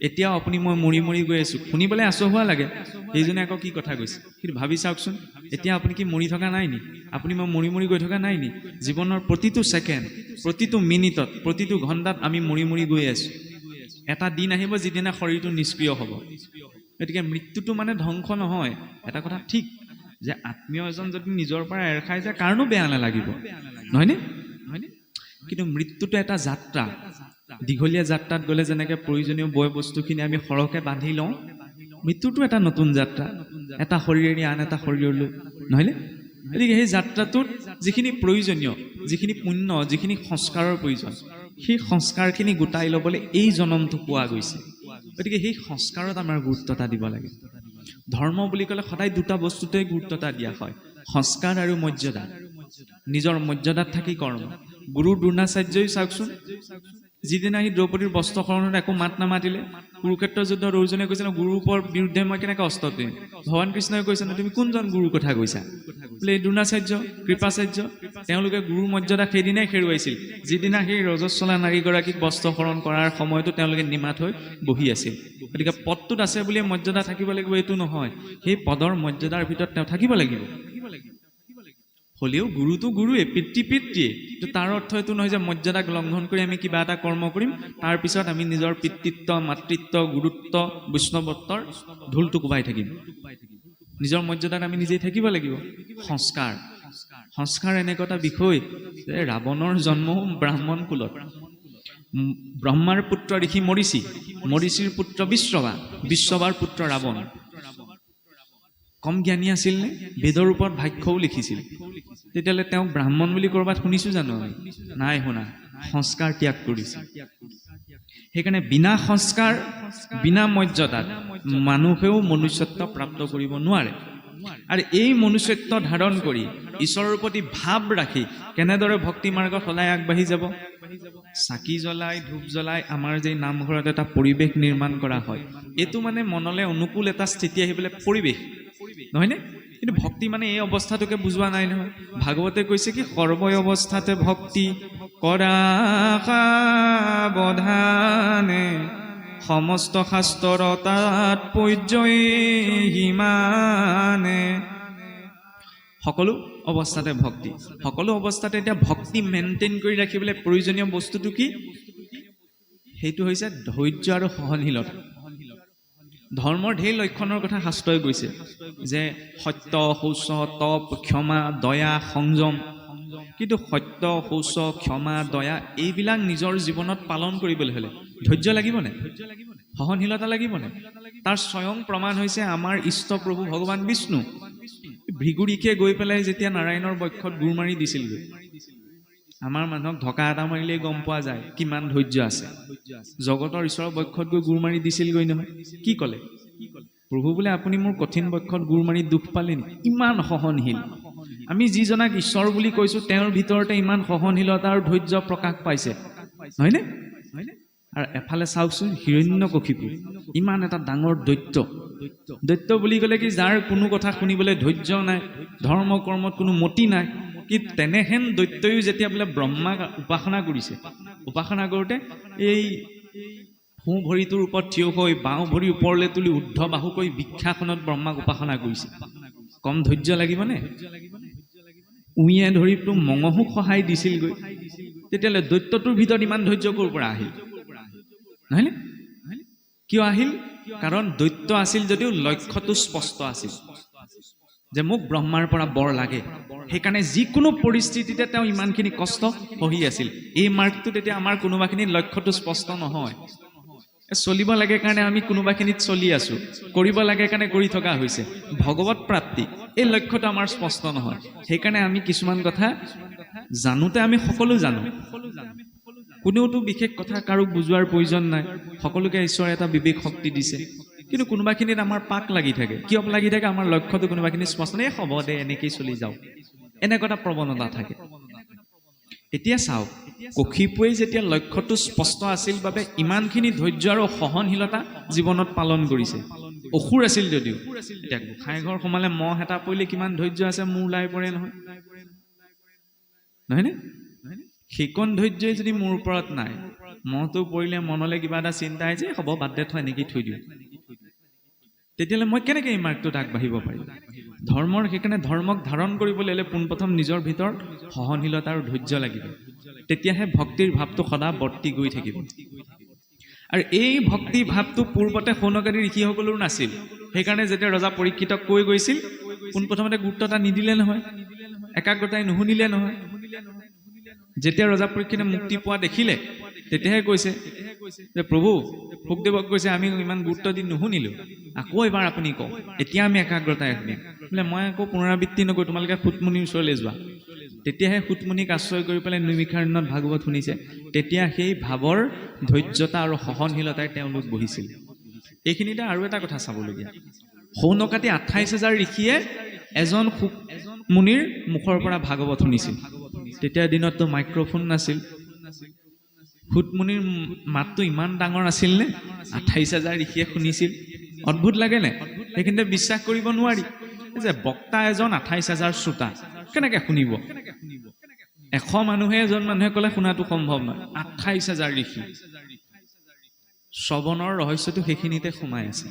এতিয়াও আপুনি মই মৰি মৰি গৈ আছোঁ, শুনিবলৈ আচহুৱা লাগে সেইজনে আকৌ কি কথা কৈছে, কিন্তু ভাবি চাওকচোন এতিয়া আপুনি কি মৰি থকা নাই নি? আপুনি মই মৰি মৰি গৈ থকা নাই নি? জীৱনৰ প্ৰতিটো ছেকেণ্ড, প্ৰতিটো মিনিটত, প্ৰতিটো ঘণ্টাত আমি মৰি মৰি গৈ আছোঁ। এটা দিন আহিব যিদিনা শৰীৰটো নিষ্ক্ৰিয় হ'ব। গতিকে মৃত্যুটো মানে ধ্বংস নহয়। এটা কথা ঠিক যে আত্মীয় এজন যদি নিজৰ পৰা এৰ খাই যায় কাৰণো বেয়া নালাগিব, নহয়নে? কিন্তু মৃত্যুটো এটা যাত্ৰা। দীঘলীয়া যাত্ৰাত গ'লে যেনেকৈ প্ৰয়োজনীয় বয় বস্তুখিনি আমি সৰহকৈ বান্ধি লওঁ, মৃত্যুটো এটা নতুন যাত্ৰা, এটা শৰীৰেৰে আন এটা শৰীৰলৈ, নহয়নে? গতিকে সেই যাত্ৰাটোত যিখিনি প্ৰয়োজনীয়, যিখিনি পুণ্য, যিখিনি সংস্কাৰৰ প্ৰয়োজন, সেই সংস্কাৰখিনি গোটাই ল'বলৈ এই জনমটো পোৱা গৈছে। গতিকে সেই সংস্কাৰত আমাৰ গুৰুত্বতা দিব লাগে। ধৰ্ম বুলি ক'লে সদায় দুটা বস্তুতে গুৰুত্বতা দিয়া হয়, সংস্কাৰ আৰু মৰ্যাদা। নিজৰ মৰ্যাদাত থাকি কৰ্ম। গুৰু দ্ৰোণাচাৰ্যই চাওকচোন, যিদিনা সি দ্ৰৌপদীৰ বস্ত্ৰহৰণত একো মাত নামাতিলে, কুৰুক্ষেত্ৰৰ যুদ্ধত অৰ্জুনে কৈছে ন গুৰুৰ বিৰুদ্ধে মই কেনেকৈ অস্ত্ৰ দিম? ভগৱান কৃষ্ণই কৈছে ন তুমি কোনজন গুৰুৰ কথা কৈছা? বোলে এই দ্ৰোণাচাৰ্য, কৃপাচাৰ্য, তেওঁলোকে গুৰুৰ মৰ্যাদা সেইদিনাই হেৰুৱাইছিল যিদিনা সেই ৰজস্বলা নাৰীগৰাকীক বস্ত্ৰহৰণ কৰাৰ সময়তো তেওঁলোকে নিমাত হৈ বহি আছিল। গতিকে পদটোত আছে বুলিয়ে মৰ্যাদা থাকিব লাগিব এইটো নহয়, সেই পদৰ মৰ্যাদাৰ ভিতৰত তেওঁ থাকিব লাগিব। হ'লেও গুৰুটো গুৰুৱে, পিতৃ পিতৃয়ে, তাৰ অৰ্থ এইটো নহয় যে মৰ্যাদাক লংঘন কৰি আমি কিবা এটা কৰ্ম কৰিম, তাৰপিছত আমি নিজৰ পিতৃত্ব মাতৃত্ব গুৰুত্ব বৈষ্ণৱত্বৰ ঢোলটো কোবাই থাকিম। নিজৰ মৰ্যাদাত আমি নিজেই থাকিব লাগিব। সংস্কাৰ, সংস্কাৰ এনেকুৱা এটা বিষয় যে ৰাৱণৰ জন্মও ব্ৰাহ্মণ কুলত। ব্ৰহ্মাৰ পুত্ৰ ঋষি মৰিচি, মৰিচিৰ পুত্ৰ বিশ্ববা, বিশ্ববাৰ পুত্ৰ ৰাৱণ। কম জ্ঞানী আছিল নে? বেদৰ ওপৰত ভাষ্যও লিখিছিল। তেতিয়াহ'লে তেওঁক ব্ৰাহ্মণ বুলি ক'ৰবাত শুনিছো জানো? নাই শুনা। সংস্কাৰ ত্যাগ কৰিছে। সেইকাৰণে বিনা সংস্কাৰ, বিনা মৰ্যাদাত মানুহেও মনুষ্যত্ব প্ৰাপ্ত কৰিব নোৱাৰে। আৰু এই মনুষ্যত্ব ধাৰণ কৰি ঈশ্বৰৰ প্ৰতি ভাৱ ৰাখি কেনেদৰে ভক্তি মাৰ্গত সদায় আগবাঢ়ি যাব? চাকি জ্বলাই, ধূপ জ্বলাই আমাৰ যে নামঘৰত এটা পৰিৱেশ নিৰ্মাণ কৰা হয়, এইটো মানে মনলৈ অনুকূল এটা স্থিতি আহিবলৈ পৰিৱেশ, নহয়নে? কিন্তু ভক্তি মানে এই অৱস্থাটোকে বুজোৱা নাই নহয়। ভাগৱতে কৈছে কি, সৰ্বই অৱস্থাতে ভক্তি কৰা সাৱধানে, সমস্ত শাস্ত্ৰৰ তাৎপৰ্যই সিমানে। সকলো অৱস্থাতে ভক্তি, সকলো অৱস্থাতে এতিয়া ভক্তি মেইনটেইন কৰি ৰাখিবলৈ প্ৰয়োজনীয় বস্তুটো কি? সেইটো হৈছে ধৈৰ্য আৰু সহনশীলতা। ধৰ্মৰ ঢেৰ লক্ষণৰ কথা শাস্ত্ৰই কৈছে, যে সত্য, শৌচ, তপ, ক্ষমা, দয়া, সংযম। কিন্তু সত্য, শৌচ, ক্ষমা, দয়া এইবিলাক নিজৰ জীৱনত পালন কৰিবলৈ হ'লে ধৈৰ্য লাগিবনে? সহনশীলতা লাগিবনে? তাৰ স্বয়ং প্ৰমাণ হৈছে আমাৰ ইষ্ট প্ৰভু ভগৱান বিষ্ণু। ভৃগুৰীকে গৈ পেলাই যেতিয়া নাৰায়ণৰ বক্ষত গুৰ মাৰি দিছিলগৈ, আমাৰ মানুহক ঢকা এটা মাৰিলেই গম পোৱা যায় কিমান ধৈৰ্য আছে। জগতৰ ঈশ্বৰৰ বক্ষত গৈ গুৰ মাৰি দিছিলগৈ নহয়। কি ক'লে? প্ৰভু বোলে আপুনি মোৰ কঠিন বক্ষত গুৰ মাৰি দুখ পালে নি? ইমান সহনশীল। আমি যিজনাক ঈশ্বৰ বুলি কৈছো তেওঁৰ ভিতৰতে ইমান সহনশীলতা আৰু ধৈৰ্য প্ৰকাশ পাইছে, হয়নে? আৰু এফালে চাওকচোন, হিৰণ্যকশিপু ইমান এটা ডাঙৰ দৈত্য। দৈত্য বুলি ক'লে কি, যাৰ কোনো কথা শুনিবলৈ ধৈৰ্য নাই, ধৰ্ম কৰ্মত কোনো মতি নাই। কি তেনেহেন দৈত্যয়ো যেতিয়া বোলে ব্ৰহ্মাক উপাসনা কৰিছে, উপাসনা কৰোঁতে এই সোঁ ভৰিটোৰ ওপৰত থিয় হৈ বাওঁ ভৰি ওপৰলৈ তুলি ঊৰ্ধ্ব বাহু কৰি বৃক্ষাসনত ব্ৰহ্মাক উপাসনা কৰিছে। কম ধৈৰ্য লাগিবনে? উঁয়ে ধৰিতো মঙহো সহায় দিছিলগৈ। তেতিয়াহ'লে দৈত্যটোৰ ভিতৰত ইমান ধৈৰ্য ক'ৰ পৰা আহিল? নহয়নে? কিয় আহিল? কাৰণ দৈত্য আছিল যদিও লক্ষ্যটো স্পষ্ট আছিল, যে মোক ব্ৰহ্মাৰ পৰা বৰ লাগে। সেইকাৰণে যিকোনো পৰিস্থিতিতে তেওঁ ইমানখিনি কষ্ট সহি আছিল। এই মাৰ্গটোত এতিয়া আমাৰ কোনোবাখিনিত লক্ষ্যটো স্পষ্ট নহয়। চলিব লাগে কাৰণে আমি কোনোবাখিনিত চলি আছো, কৰিব লাগে কাৰণে কৰি থকা হৈছে। ভগৱত প্ৰাপ্তি এই লক্ষ্যটো আমাৰ স্পষ্ট নহয়। সেইকাৰণে আমি কিছুমান কথা জানোতে আমি সকলো জানো, কোনেওতো বিশেষ কথা কাৰো বুজোৱাৰ প্ৰয়োজন নাই। সকলোকে ঈশ্বৰে এটা বিবেক শক্তি দিছে, কিন্তু কোনোবাখিনিত আমাৰ পাক লাগি থাকে। কিয় লাগি থাকে? আমাৰ লক্ষ্যটো কোনোবাখিনি স্পষ্ট নাই, হ'ব দে এনেকেই চলি যাওঁ, এনেকুৱা এটা প্ৰৱণতা থাকে। এতিয়া চাওক, কশিপুৱে যেতিয়া লক্ষ্যটো স্পষ্ট আছিল বাবে ইমানখিনি ধৈৰ্য আৰু সহনশীলতা জীৱনত পালন কৰিছে। অসুৰ আছিল যদিও, এতিয়া গোসাঁই ঘৰ সোমালে মহ এটা পৰিলে কিমান ধৈৰ্য আছে মোৰ ওলাই পৰে নহয়, নহয়নে? সেইকণ ধৈৰ্যই যদি মোৰ ওপৰত নাই, মহটো পৰিলে মনলৈ কিবা এটা চিন্তা আহিছে, হ'ব বাদ দে, থৈ এনেকেই থৈ দিওঁ, তেতিয়াহ'লে মই কেনেকৈ এই মাৰ্গটোত আগবাঢ়িব পাৰিম? ধৰ্মৰ সেইকাৰণে ধৰ্মক ধাৰণ কৰিবলৈ হ'লে পোনপ্ৰথম নিজৰ ভিতৰত সহনশীলতা আৰু ধৈৰ্য লাগিব। তেতিয়াহে ভক্তিৰ ভাৱটো সদা বৰ্তি গৈ থাকিব। আৰু এই ভক্তি ভাৱটো পূৰ্বতে সৌনকাদি ঋষিসকলৰো নাছিল। সেইকাৰণে যেতিয়া ৰজা পৰীক্ষিতক কৈ গৈছিল, পোনপ্ৰথমতে গুৰুত্ব এটা নিদিলে নহয়, একাগ্ৰতাই নুশুনিলে নহয়। যেতিয়া ৰজা পৰীক্ষিতে মুক্তি পোৱা দেখিলে, তেতিয়াহে কৈছে যে প্ৰভু, শুকদেৱক কৈছে আমি ইমান গুৰুত্ব দি নুশুনিলো, আকৌ এবাৰ আপুনি কওক, এতিয়া আমি একাগ্ৰতাই শুনিম। বোলে মই আকৌ পুনৰাবৃত্তি নকৰোঁ, তোমালোকে সুতমুনিৰ ওচৰলৈ যোৱা। তেতিয়াহে সুতমুনিক আশ্ৰয় কৰি পেলাই নৈমিষাৰণ্যত ভাগৱত শুনিছে। তেতিয়া সেই ভাৱৰ ধৈৰ্যতা আৰু সহনশীলতাই তেওঁলোক বহিছিল। এইখিনিতে আৰু এটা কথা চাবলগীয়া, সৌনকাদি 28,000 ঋষিয়ে এজন মুনিৰ মুখৰ পৰা ভাগৱত শুনিছিল। তেতিয়া দিনততো মাইক্ৰফোন নাছিল। সুতমুনিৰ মাতটো ইমান ডাঙৰ আছিল নে? 28,000 ঋষিয়ে শুনিছিল। অদ্ভুত লাগে নে? সেইখিনিতে বিশ্বাস কৰিব নোৱাৰি যে বক্তা এজন, 28,000 শ্ৰোতা কেনেকে শুনিব? 100 মানুহে এজন মানুহে ক'লে শুনাটো সম্ভৱ নহয়, 28,000 ঋষি। শ্ৰৱণৰ ৰহস্যটো সেইখিনিতে সোমাই আছে।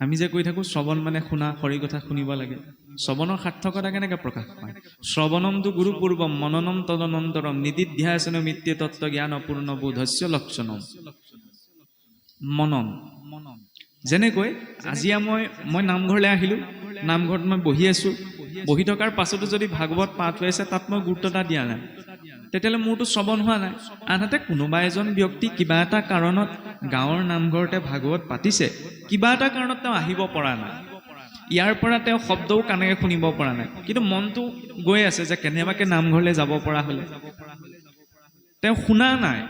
আমি যে কৈ থাকো শ্ৰৱণ মানে শুনা, হৰি কথা শুনিব লাগে। শ্ৰৱণৰ সাৰ্থকতা কেনেকে প্ৰকাশ পায়? শ্ৰৱণমটো গুৰু পূৰ্বম মননম তদনন্তৰম নিদিধ্যাসন মিত্য তত্ত্ব জ্ঞান অপূৰ্ণ বোধস্য লক্ষণম। মনন যেনেকৈ আজি মই নামঘৰলৈ আহিলোঁ, নামঘৰত মই বহি আছোঁ, বহি থকাৰ পাছতো যদি ভাগৱত পাঠ হৈ আছে তাত মই গুৰুত্ব এটা দিয়া নাই, তেতিয়াহ'লে মোৰতো শ্ৰৱণ হোৱা নাই। আনহাতে কোনোবা এজন ব্যক্তি কিবা এটা কাৰণত গাঁৱৰ নামঘৰতে ভাগৱত পাতিছে, কিবা এটা কাৰণত তেওঁ আহিব পৰা নাই, ইয়াৰ পৰা তেওঁ শব্দও কাণেৰে শুনিব পৰা নাই, কিন্তু মনটো গৈ আছে যে কেনেবাকে নামঘৰলৈ যাব পৰা হ'লে। তেওঁ শুনা নাই,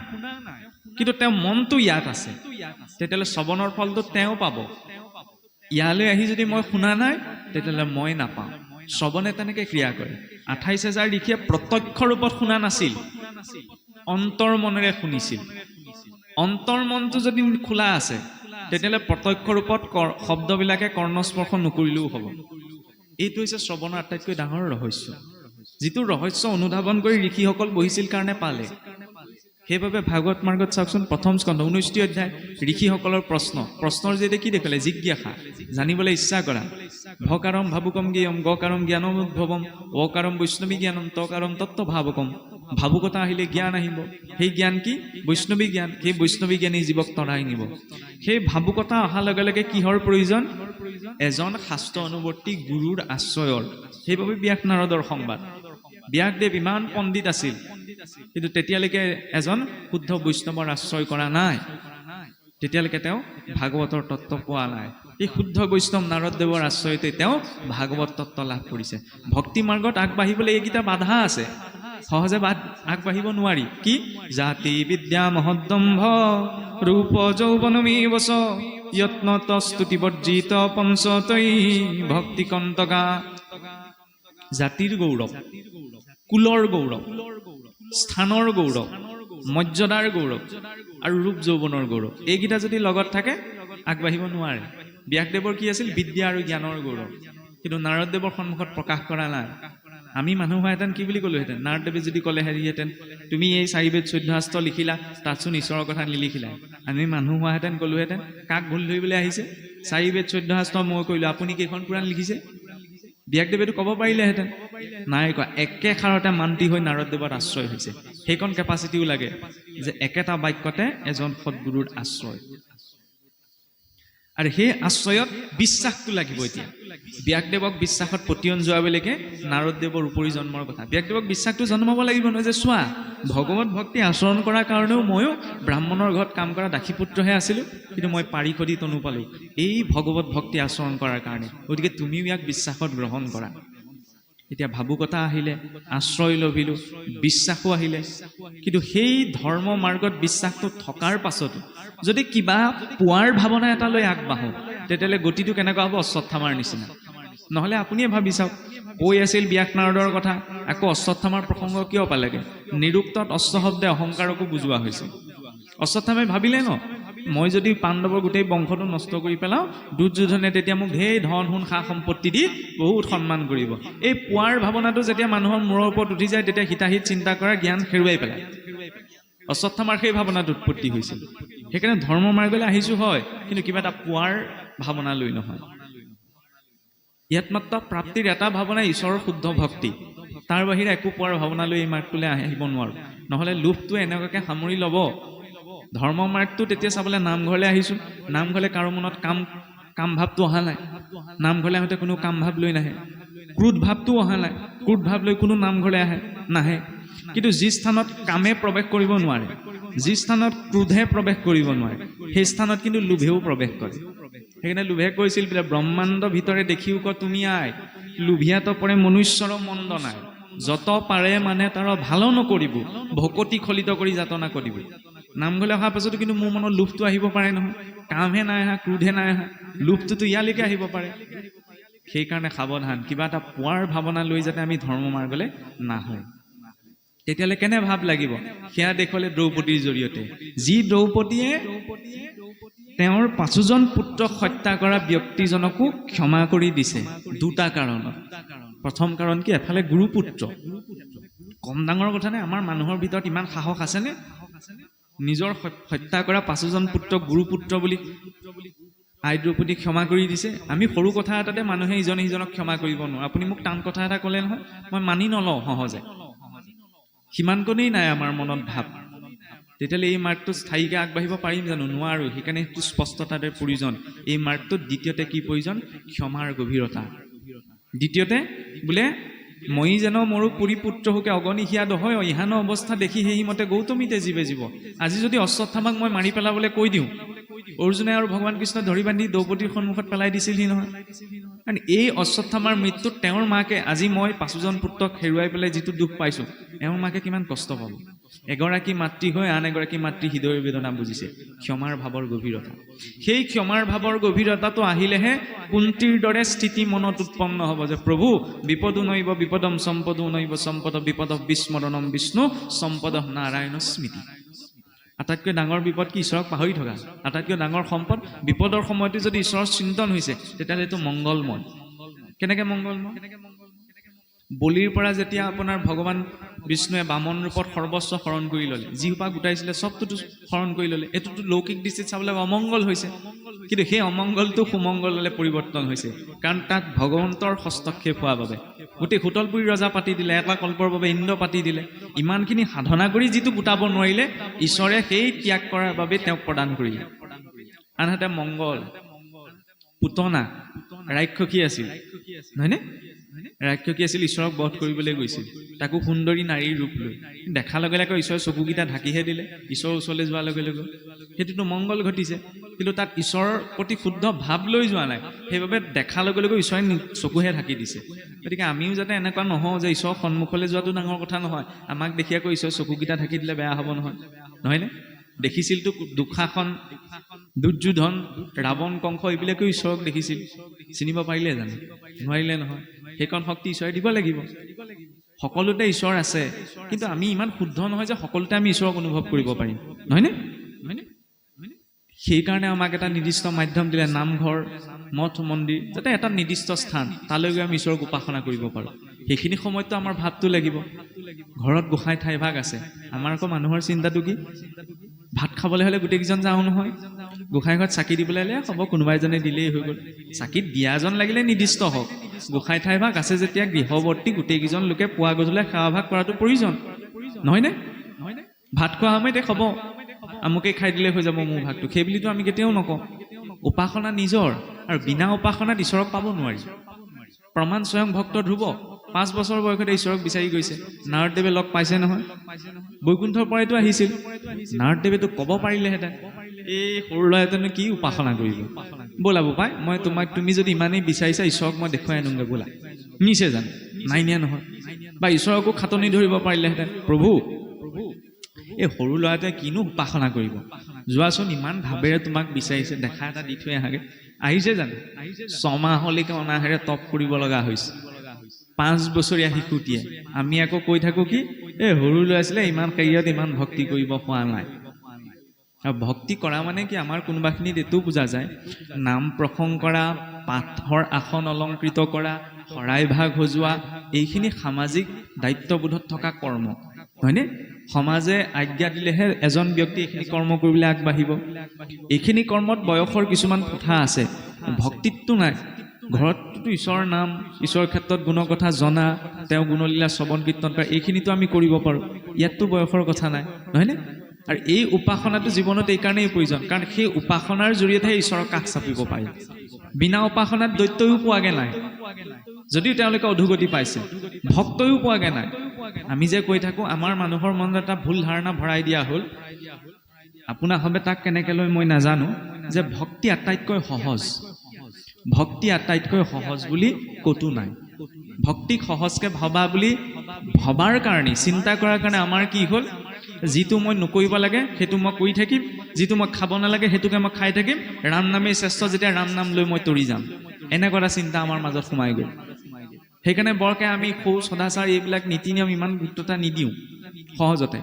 কিন্তু তেওঁ মনটো ইয়াত আছে। তেতিয়াহ'লে শ্ৰৱণৰ ফলটো তেওঁ পাব। ইয়ালৈ আহি যদি মই শুনা নাই, তেতিয়াহ'লে মই নাপাওঁ। শ্ৰৱণে তেনেকে ক্ৰিয়া কৰে। 28,000 ঋষিয়ে প্ৰত্যক্ষ ৰূপত শুনা নাছিল, অন্তৰ মনেৰে শুনিছিল। অন্তৰ মনটো যদি খোলা আছে, তেতিয়াহ'লে প্ৰত্যক্ষ ৰূপত শব্দবিলাকে কৰ্ণস্পৰ্শ নকৰিলেও হ'ব। এইটো হৈছে শ্ৰৱণৰ আটাইতকৈ ডাঙৰ ৰহস্য, যিটো ৰহস্য অনুধাৱন কৰি ঋষিসকল বহিছিল কাৰণে পালে। সেইবাবে ভাগৱত মাৰ্গত চাওকচোন, প্ৰথম স্কন্ধ 19টি অধ্যায়, ঋষিসকলৰ প্ৰশ্নৰ যেতিয়া কি দেখালে? জিজ্ঞাসা, জানিবলৈ ইচ্ছা কৰা। ভকাৰম ভাবুকম জ্ঞেয়ম, গকাৰম জ্ঞানম উদ্ভৱম, অকাৰম বৈষ্ণৱী জ্ঞানম, তকাৰম তত্ত্ব ভাবকম। ভাবুকতা আহিলে জ্ঞান আহিব। সেই জ্ঞান কি? বৈষ্ণৱী জ্ঞান। সেই বৈষ্ণৱী জ্ঞানী জীৱক তৰাই নিব। সেই ভাবুকতা অহাৰ লগে লগে কিহৰ প্ৰয়োজন? এজন শাস্ত্ৰ অনুৱৰ্তী গুৰুৰ আশ্ৰয়ৰ। সেইবাবে ব্যাস নাৰদৰ সংবাদ। ব্যাসদেৱ ইমান পণ্ডিত আছিল, কিন্তু তেতিয়ালৈকে এজন শুদ্ধ বৈষ্ণৱৰ আশ্ৰয় কৰা নাই। তেতিয়ালৈকে তেওঁ ভাগৱতৰ তত্ত্ব পোৱা নাই। এই শুদ্ধ বৈষ্ণৱ নাৰদদেৱৰ আশ্ৰয়তে তেওঁ ভাগৱত তত্ত্ব লাভ কৰিছে। ভক্তি মাৰ্গত আগবাঢ়িবলৈ এইকেইটা বাধা আছে, সহজে আগবাঢ়িব নোৱাৰি। কি? জাতি বিদ্যা মহদ্দম্ভ ৰূপ যৌৱনমেবচ যত্নত স্তুতি বৰ্জিত পঞ্চতৈ ভক্তি কন্তকা। জাতিৰ গৌৰৱ, কুলৰ গৌৰৱ, স্থানৰ গৌৰৱ, মৰ্যাদাৰ গৌৰৱ আৰু ৰূপ যৌৱনৰ গৌৰৱ, এইকেইটা যদি লগত থাকে আগবাঢ়িব নোৱাৰে। ব্যাসদেৱৰ কি আছিল? বিদ্যা আৰু জ্ঞানৰ গৌৰৱ, কিন্তু নাৰদদেৱৰ সন্মুখত প্ৰকাশ কৰা নাই। আমি মানুহ হোৱাহেঁতেন কি বুলি ক'লোহেঁতেন? নাৰদদেৱে যদি ক'লে হেৰিহেঁতেন, তুমি এই 4 বেদ 14 শাস্ত্ৰ লিখিলা, তাতচোন ঈশ্বৰৰ কথা নিলিখিলা। আমি মানুহ হোৱাহেঁতেন ক'লোহেঁতেন, কাক ভুল ধৰিবলৈ আহিছে? 4 বেদ 14 শাস্ত্ৰ মই কৰিলোঁ, আপুনি কেইখন পুৰাণ লিখিছে? ব্যাসদেৱেতো ক'ব পাৰিলেহেঁতেন, নাই কোৱা। একেষাৰতে মান্তি হৈ নাৰদদেৱত আশ্ৰয় হৈছে। সেইকণ কেপাচিটিও লাগে যে একেটা বাক্যতে এজন সদ্গুৰুৰ আশ্ৰয়, আৰু সেই আশ্ৰয়ত বিশ্বাসটো লাগিব। এতিয়া ব্যাসদেৱক বিশ্বাসত পতিয়ন যোৱাবিলাকে নাৰদদেৱৰ উপৰি জন্মৰ কথা। ব্যাসদেৱক বিশ্বাসটো জন্মাব লাগিব নহয়, যে চোৱা, ভগৱত ভক্তি আচৰণ কৰাৰ কাৰণেও ময়ো ব্ৰাহ্মণৰ ঘৰত কাম কৰা দাসীপুত্ৰহে আছিলোঁ, কিন্তু মই পাৰিষদী তনু পালোঁ এই ভগৱত ভক্তি আচৰণ কৰাৰ কাৰণে। গতিকে তুমিও ইয়াক বিশ্বাসত গ্ৰহণ কৰা। এতিয়া ভাবুকতা আহিলে, আশ্ৰয় লভিলোঁ, বিশ্বাসো আহিলে, কিন্তু সেই ধৰ্ম মাৰ্গত বিশ্বাসটো থকাৰ পাছতো যদি কিবা পোৱাৰ ভাৱনা এটা লৈ আগবাঢ়ো, তেতিয়াহ'লে গতিটো কেনেকুৱা হ'ব? অশ্বত্থামাৰ নিচিনা। নহ'লে আপুনিয়ে ভাবি চাওক, কৈ আছিল ব্যাস নাৰদৰ কথা, আকৌ অশ্বত্থামাৰ প্ৰসংগ কিয় পালেগে? নিৰুক্তত অশ্ব শব্দে অহংকাৰকো বুজোৱা হৈছিল। অশ্বত্থামাই ভাবিলে ন, মই যদি পাণ্ডৱৰ গোটেই বংশটো নষ্ট কৰি পেলাওঁ, দুৰ্যোধনে তেতিয়া মোক ঢেৰ ধন সোণ সা সম্পত্তি দি বহুত সন্মান কৰিব। এই পোৱাৰ ভাৱনাটো যেতিয়া মানুহৰ মূৰৰ ওপৰত উঠি যায়, তেতিয়া হিতাহিত চিন্তা কৰা জ্ঞান হেৰুৱাই পেলায়। অশ্বত্থামাৰ সেই ভাৱনাটো উৎপত্তি হৈছিল। সেইকাৰণে ধৰ্ম মাৰ্গলৈ আহিছোঁ হয়, কিন্তু কিবা এটা পোৱাৰ ভাৱনা লৈ নহয়। ইয়াত মাত্ৰ প্ৰাপ্তিৰ এটা ভাৱনা, ঈশ্বৰৰ শুদ্ধ ভক্তি। তাৰ বাহিৰে একো পোৱাৰ ভাৱনা লৈ এই মাৰ্গটোলৈ আহিব নোৱাৰোঁ। নহ'লে লোভটো এনেকুৱাকৈ সামৰি ল'ব। ধৰ্ম মাৰ্গটো তেতিয়া চাবলৈ নামঘৰলৈ আহিছোঁ, নামঘৰলৈ কাৰো মনত কাম ভাৱটো অহা নাই। নামঘৰলৈ আহোঁতে কোনো কাম ভাৱ লৈ নাহে। ক্ৰোধ ভাৱটোও অহা নাই, ক্ৰোধ ভাৱ লৈ কোনো নামঘৰলৈ নাহে। কিন্তু যি স্থানত কামে প্ৰৱেশ কৰিব নোৱাৰে, যি স্থানত ক্ৰোধে প্ৰৱেশ কৰিব নোৱাৰে, সেই স্থানত কিন্তু লোভেও প্ৰৱেশ কৰে। সেইকাৰণে লোভে কৈছিল বোলে, ব্ৰহ্মাণ্ড ভিতৰে দেখিও ক তুমি আই, লোভিয়াত পৰে মনুষ্যৰ মন্দ নাই, যত পাৰে মানে তাৰ ভালো নকৰিব, ভকতি খলিত কৰি যাতনা কৰিব। নামঘৰলৈ অহাৰ পাছতো কিন্তু মোৰ মনত লোভটো আহিব পাৰে নহয়। কামহে নাই অহা, ক্ৰোধহে নাই অহা, লোভটোতো ইয়ালৈকে আহিব পাৰে। সেইকাৰণে সাৱধান, কিবা এটা পোৱাৰ ভাৱনা লৈ যাতে আমি ধৰ্ম মাৰ্গলৈ নাহোঁ। তেতিয়াহ'লে কেনে ভাৱ লাগিব? সেয়া দেখুৱালে দ্ৰৌপদীৰ জৰিয়তে। যি দ্ৰৌপদীয়ে তেওঁৰ 5জন পুত্ৰক হত্যা কৰা ব্যক্তিজনকো ক্ষমা কৰি দিছে 2টা কাৰণত। প্ৰথম কাৰণ কি? এফালে গুৰুপুত্ৰ, কম ডাঙৰ কথা নে? আমাৰ মানুহৰ ভিতৰত ইমান সাহস আছেনে নিজৰ হত্যা কৰা 5জন পুত্ৰক গুৰুপুত্ৰ বুলি আই দ্ৰৌপদীক ক্ষমা কৰি দিছে? আমি সৰু কথা এটাতে মানুহে ইজনে সিজনক ক্ষমা কৰিব নোৱাৰোঁ। আপুনি মোক টান কথা এটা ক'লে নহয়, মই মানি নলওঁ সহজে। সিমানকণেই নাই আমাৰ মনত ভাৱ। তেতিয়াহ'লে এই মাৰ্গটো স্থায়ীকৈ আগবাঢ়িব পাৰিম জানো? নোৱাৰোঁ। সেইকাৰণে সেইটো স্পষ্টতাৰে প্ৰয়োজন। এই মাৰ্গটোত দ্বিতীয়তে কি প্ৰয়োজন? ক্ষমাৰ গভীৰতা। দ্বিতীয়তে বোলে, মই যেন মোৰো পুৰী পুত্ৰ হোকে অগনিশিয়া দহয় ইহান অৱস্থা দেখি সেইমতে গৌতমীতে জীৱে জীৱ। আজি যদি অশ্বত্থামাক মই মাৰি পেলাবলৈ কৈ দিওঁ, অৰ্জুনে আৰু ভগৱান কৃষ্ণ ধৰি বান্ধি দ্ৰৌপদীৰ সন্মুখত পেলাই দিছিলহি নহয়। কাৰণ এই অশ্বত্থামাৰ মৃত্যুত তেওঁৰ মাকে, আজি মই 5জন পুত্ৰক হেৰুৱাই পেলাই যিটো দুখ পাইছোঁ, তেওঁৰ মাকে কিমান কষ্ট পাব। এগৰাকী মাতৃ হৈ আন এগৰাকী মাতৃ হৃদয়ৰ বেদনা বুজিছে, ক্ষমাৰ ভাৱৰ গভীৰতা। সেই ক্ষমাৰ ভাৱৰ গভীৰতাটো আহিলেহে কুন্তীৰ দৰে স্থিতি মনত উৎপন্ন হ'ব যে প্ৰভু বিপদো নৈব বিপদম সম্পদো নৈব সম্পদ বিপদ বিস্মৰণম বিষ্ণু সম্পদ নাৰায়ণ স্মৃতি। আটাইতকৈ ডাঙৰ বিপদ কি? ঈশ্বৰক পাহৰি থকা। আটাইতকৈ ডাঙৰ সম্পদ বিপদৰ সময়তে যদি ঈশ্বৰৰ চিন্তন হৈছে, তেতিয়াহ'লে এইটো মংগলময়। কেনেকৈ মংগলময়? বলিৰ পৰা যেতিয়া আপোনাৰ ভগৱান বিষ্ণুৱে বামন ৰূপত সৰ্বস্ব হৰণ কৰি ল'লে, যিসোপা গোটাইছিলে চবটোতো হৰণ কৰি ল'লে, এইটোতো লৌকিক দৃষ্টিত চাবলৈ অমংগল হৈছে, কিন্তু সেই অমংগলটো সুমংগললৈ পৰিৱৰ্তন হৈছে, কাৰণ তাত ভগৱন্তৰ হস্তক্ষেপ হোৱাৰ বাবে। গোটেই সুতলপুৰী ৰজা পাতি দিলে, এটা কল্পৰ বাবে ইন্দ্ৰ পাতি দিলে। ইমানখিনি সাধনা কৰি যিটো গোটাব নোৱাৰিলে, ঈশ্বৰে সেই ত্যাগ কৰাৰ বাবে তেওঁক প্ৰদান কৰিলে। আনহাতে মংগল, পুতনা ৰাক্ষসী আছিল, নহয়নে? ৰাক্ষসী আছিল, ঈশ্বৰক বধ কৰিবলৈ গৈছিল, তাকো সুন্দৰী নাৰীৰ ৰূপ লৈ। দেখাৰ লগে লগে ঈশ্বৰৰ চকুকেইটা ঢাকিহে দিলে, ঈশ্বৰৰ ওচৰলৈ যোৱাৰ লগে লগে। সেইটোতো মংগল ঘটিছে, কিন্তু তাত ঈশ্বৰৰ প্ৰতি শুদ্ধ ভাৱ লৈ যোৱা নাই, সেইবাবে দেখাৰ লগে লগে ঈশ্বৰে চকুহে ঢাকি দিছে। গতিকে আমিও যাতে এনেকুৱা নহওঁ যে ঈশ্বৰৰ সন্মুখলৈ যোৱাটো ডাঙৰ কথা নহয়, আমাক দেখি আকৌ ঈশ্বৰৰ চকুকেইটা ঢাকি দিলে বেয়া হ'ব নহয়, নহয়নে? দেখিছিলতো দুঃশাসন, দুৰ্যোধন, ৰাৱণ, কংস, এইবিলাকেও ঈশ্বৰক দেখিছিল। চিনিব পাৰিলে জানো? নোৱাৰিলে নহয়। সেইকণ শক্তি ঈশ্বৰে দিব লাগিব। সকলোতে ঈশ্বৰ আছে, কিন্তু আমি ইমান শুদ্ধ নহয় যে সকলোতে আমি ঈশ্বৰক অনুভৱ কৰিব পাৰিম, নহয়নে? সেইকাৰণে আমাক এটা নিৰ্দিষ্ট মাধ্যম দিলে, নামঘৰ, মঠ মন্দিৰ, যাতে এটা নিৰ্দিষ্ট স্থান, তালৈ গৈ আমি ঈশ্বৰক উপাসনা কৰিব পাৰোঁ। সেইখিনি সময়ততো আমাৰ ভাৱটো লাগিব। ঘৰত গোসাঁই ঠাইভাগ আছে, আমাৰ আকৌ মানুহৰ চিন্তাটো কি? ভাত খাবলৈ হ'লে গোটেইকেইজন যাওঁ নহয়, গোসাঁই ঘৰত চাকি দিবলৈ হ'লে হ'ব কোনোবা এজনে দিলেই হৈ গ'ল। চাকিত দিয়াজন লাগিলে নিৰ্দিষ্ট হওক, গোসাঁই ঠাইভাগ আছে যেতিয়া গৃহবৰ্তী গোটেইকেইজন লোকে পুৱা গধূলি সেৱাভাগ কৰাটো প্ৰয়োজন, নহয়নে? ভাত খোৱা সময়তে হ'ব আমুকে খাই দিলে হৈ যাব মোৰ ভাগটো, সেই বুলিতো আমি কেতিয়াও নকওঁ। উপাসনা নিজৰ, আৰু বিনা উপাসনাত ঈশ্বৰক পাব নোৱাৰি। প্ৰমাণ স্বয়ং ভক্ত ধ্ৰুৱ 5 বছৰ বয়সতে ঈশ্বৰক বিচাৰি গৈছে। নাৰদদেৱে লগ পাইছে নহয়, বৈকুণ্ঠৰ পৰাইতো আহিছিল। নাৰদদেৱেতো ক'ব পাৰিলেহেঁতেন, এই সৰু ল'ৰা এজনে কি উপাসনা কৰিব, ব'লা বোপাই, মই তুমি যদি ইমানেই বিচাৰিছা ঈশ্বৰক মই দেখুৱাই আনোগৈ, ব'লা। নিছে জানো? নাই নিয়া নহয়। বা ঈশ্বৰকো খাটনি ধৰিব পাৰিলেহেঁতেন, প্ৰভু এই সৰু ল'ৰাটোৱে কিনো উপাসনা কৰিব, যোৱাচোন ইমান ভাৱেৰে তোমাক বিচাৰিছে, দেখা এটা দি থৈ আহাগে। আহিছে জানো? 6 মাহলৈকে অনাহেৰে তপ কৰিব লগা হৈছে। 5 বছৰীয়া শিশুটিয়ে। আমি আকৌ কৈ থাকো কি, এই সৰু ল'ৰা আছিলে, ইমান কেৰিয়াত ইমান ভক্তি কৰিব পৰা নাই। আৰু ভক্তি কৰা মানে কি, আমাৰ কোনোবাখিনিত এইটো বুজা যায়, নাম প্ৰসংগ কৰা, পাঠৰ আসন অলংকৃত কৰা, শৰাই ভাগ সজোৱা, এইখিনি সামাজিক দায়িত্ববোধত থকা কৰ্ম, হয়নে? সমাজে আজ্ঞা দিলেহে এজন ব্যক্তি এইখিনি কৰ্ম কৰিবলৈ আগবাঢ়িব। এইখিনি কৰ্মত বয়সৰ কিছুমান কথা আছে, ভক্তিতটো নাই। ঘৰততো ঈশ্বৰৰ নাম, ঈশ্বৰৰ ক্ষেত্ৰত গুণৰ কথা জনা, তেওঁ গুণলীলা শ্ৰৱণ কীৰ্তন কৰা, এইখিনিতো আমি কৰিব পাৰোঁ। ইয়াততো বয়সৰ কথা নাই, নহয়নে? আৰু এই উপাসনাটো জীৱনত এইকাৰণেই প্ৰয়োজন, কাৰণ সেই উপাসনাৰ জৰিয়তেহে ঈশ্বৰৰ কাষ চাপিব পাৰি। বিনা উপাসনাত দৈত্যও পোৱাগে নাই, যদিও তেওঁলোকে অধোগতি পাইছে, ভক্তও পোৱাগে নাই। আমি যে কৈ থাকোঁ, আমাৰ মানুহৰ মনত এটা ভুল ধাৰণা ভৰাই দিয়া হ'ল, আপোনাৰ হবে তাক কেনেকৈ লয় মই নাজানো, যে ভক্তি আটাইতকৈ সহজ। ভক্তি আটাইতকৈ সহজ বুলি ক'তো নাই। ভক্তিক সহজকে ভবা বুলি ভবাৰ কাৰণে, চিন্তা কৰাৰ কাৰণে আমাৰ কি হ'ল, যিটো মই নকৰিব লাগে সেইটো মই কৰি থাকিম, যিটো মই খাব নালাগে সেইটোকে মই খাই থাকিম, ৰাম নামেই শ্ৰেষ্ঠ, যেতিয়া ৰাম নাম লৈ মই তৰি যাম, এনেকুৱা এটা চিন্তা আমাৰ মাজত সোমাই গ'ল। সেইকাৰণে বৰকে আমি শৌচ সদাচাৰ এইবিলাক নীতি নিয়ম ইমান গুৰুত্বতা নিদিওঁ সহজতে।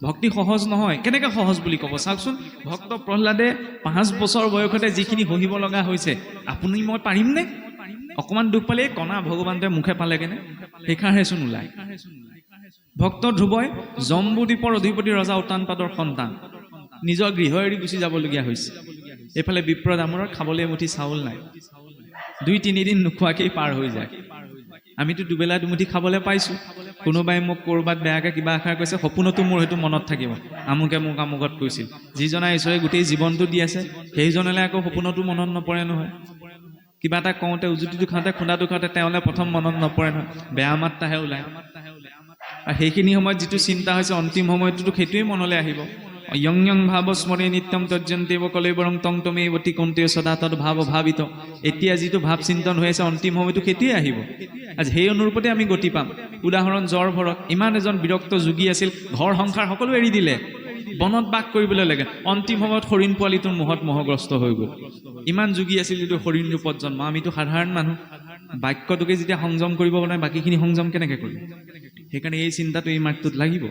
ভক্তি সহজ নহয়। কেনেকৈ সহজ বুলি ক'ব চাওকচোন। ভক্ত প্ৰহ্লাদে 5 বছৰ বয়সতে যিখিনি সহিব লগা হৈছে, আপুনি মই পাৰিমনে? অকণমান দুখ পালে কণা ভগৱানটোৱে মুখে পালেগেনে? সেইকাৰণেচোন ওলায়। ভক্ত ধ্ৰুৱই জম্বুদ্বীপৰ অধিপতি ৰজা উত্তানপাদৰ সন্তান, নিজৰ গৃহ এৰি গুচি যাবলগীয়া হৈছে। এইফালে বিপ্ৰ দামোৰৰ খাবলৈ এমুঠি চাউল নাই, 2-3 দিন নোখোৱাকেই পাৰ হৈ যায়। আমিতো দুবেলা দুমুঠি খাবলৈ পাইছোঁ। কোনোবাই মোক ক'ৰবাত বেয়াকৈ কিবা এষাৰ কৈছে, সপোনতো মোৰ সেইটো মনত থাকিব, আমুকে মোক আমুকত কৈছিল। যিজনে ঈশ্বৰে গোটেই জীৱনটো দি আছে, সেইজনলৈ আকৌ সপোনতো মনত নপৰে নহয়। কিবা এটা কওঁতে, উজুতিটো খাওঁতে, খুন্দাটো খাওঁতে তেওঁলৈ প্ৰথম মনত নপৰে নহয়, বেয়া মাত্ৰাহে ওলায়। আৰু সেইখিনি সময়ত যিটো চিন্তা হৈছে অন্তিম সময়টোতো সেইটোৱেই মনলৈ আহিব। ইয়ং ইয়ং ভাৱ স্মৰে নিত্যম তৰ্জন্তেব কলেবৰং তং তমেৱতি কন্তে সদা তদ ভাৱ ভাবিত। এতিয়া যিটো ভাৱ চিন্তন হৈ আছে অন্তিম সময়টো সেইটোৱে আহিব। আজি সেই অনুৰূপতে আমি গতি পাম। উদাহৰণ জ্বৰ ভৰত ইমান এজন বিৰক্ত যোগী আছিল, ঘৰ সংসাৰ সকলো এৰি দিলে, বনত বাস কৰিবলৈ লাগে। অন্তিম সময়ত হৰিণ পোৱালিটোৰ মুহত মোহগ্ৰস্ত হৈ গ'ল। ইমান যোগী আছিল যদিও হৰিণ ৰূপত জন্ম। আমিতো সাধাৰণ মানুহ, বাক্যটোকে যেতিয়া সংযম কৰিব নোৱাৰে বাকীখিনি সংযম কেনেকে কৰিম? সেইকাৰণে এই চিন্তাটো এই মাৰ্গটোত লাগিব।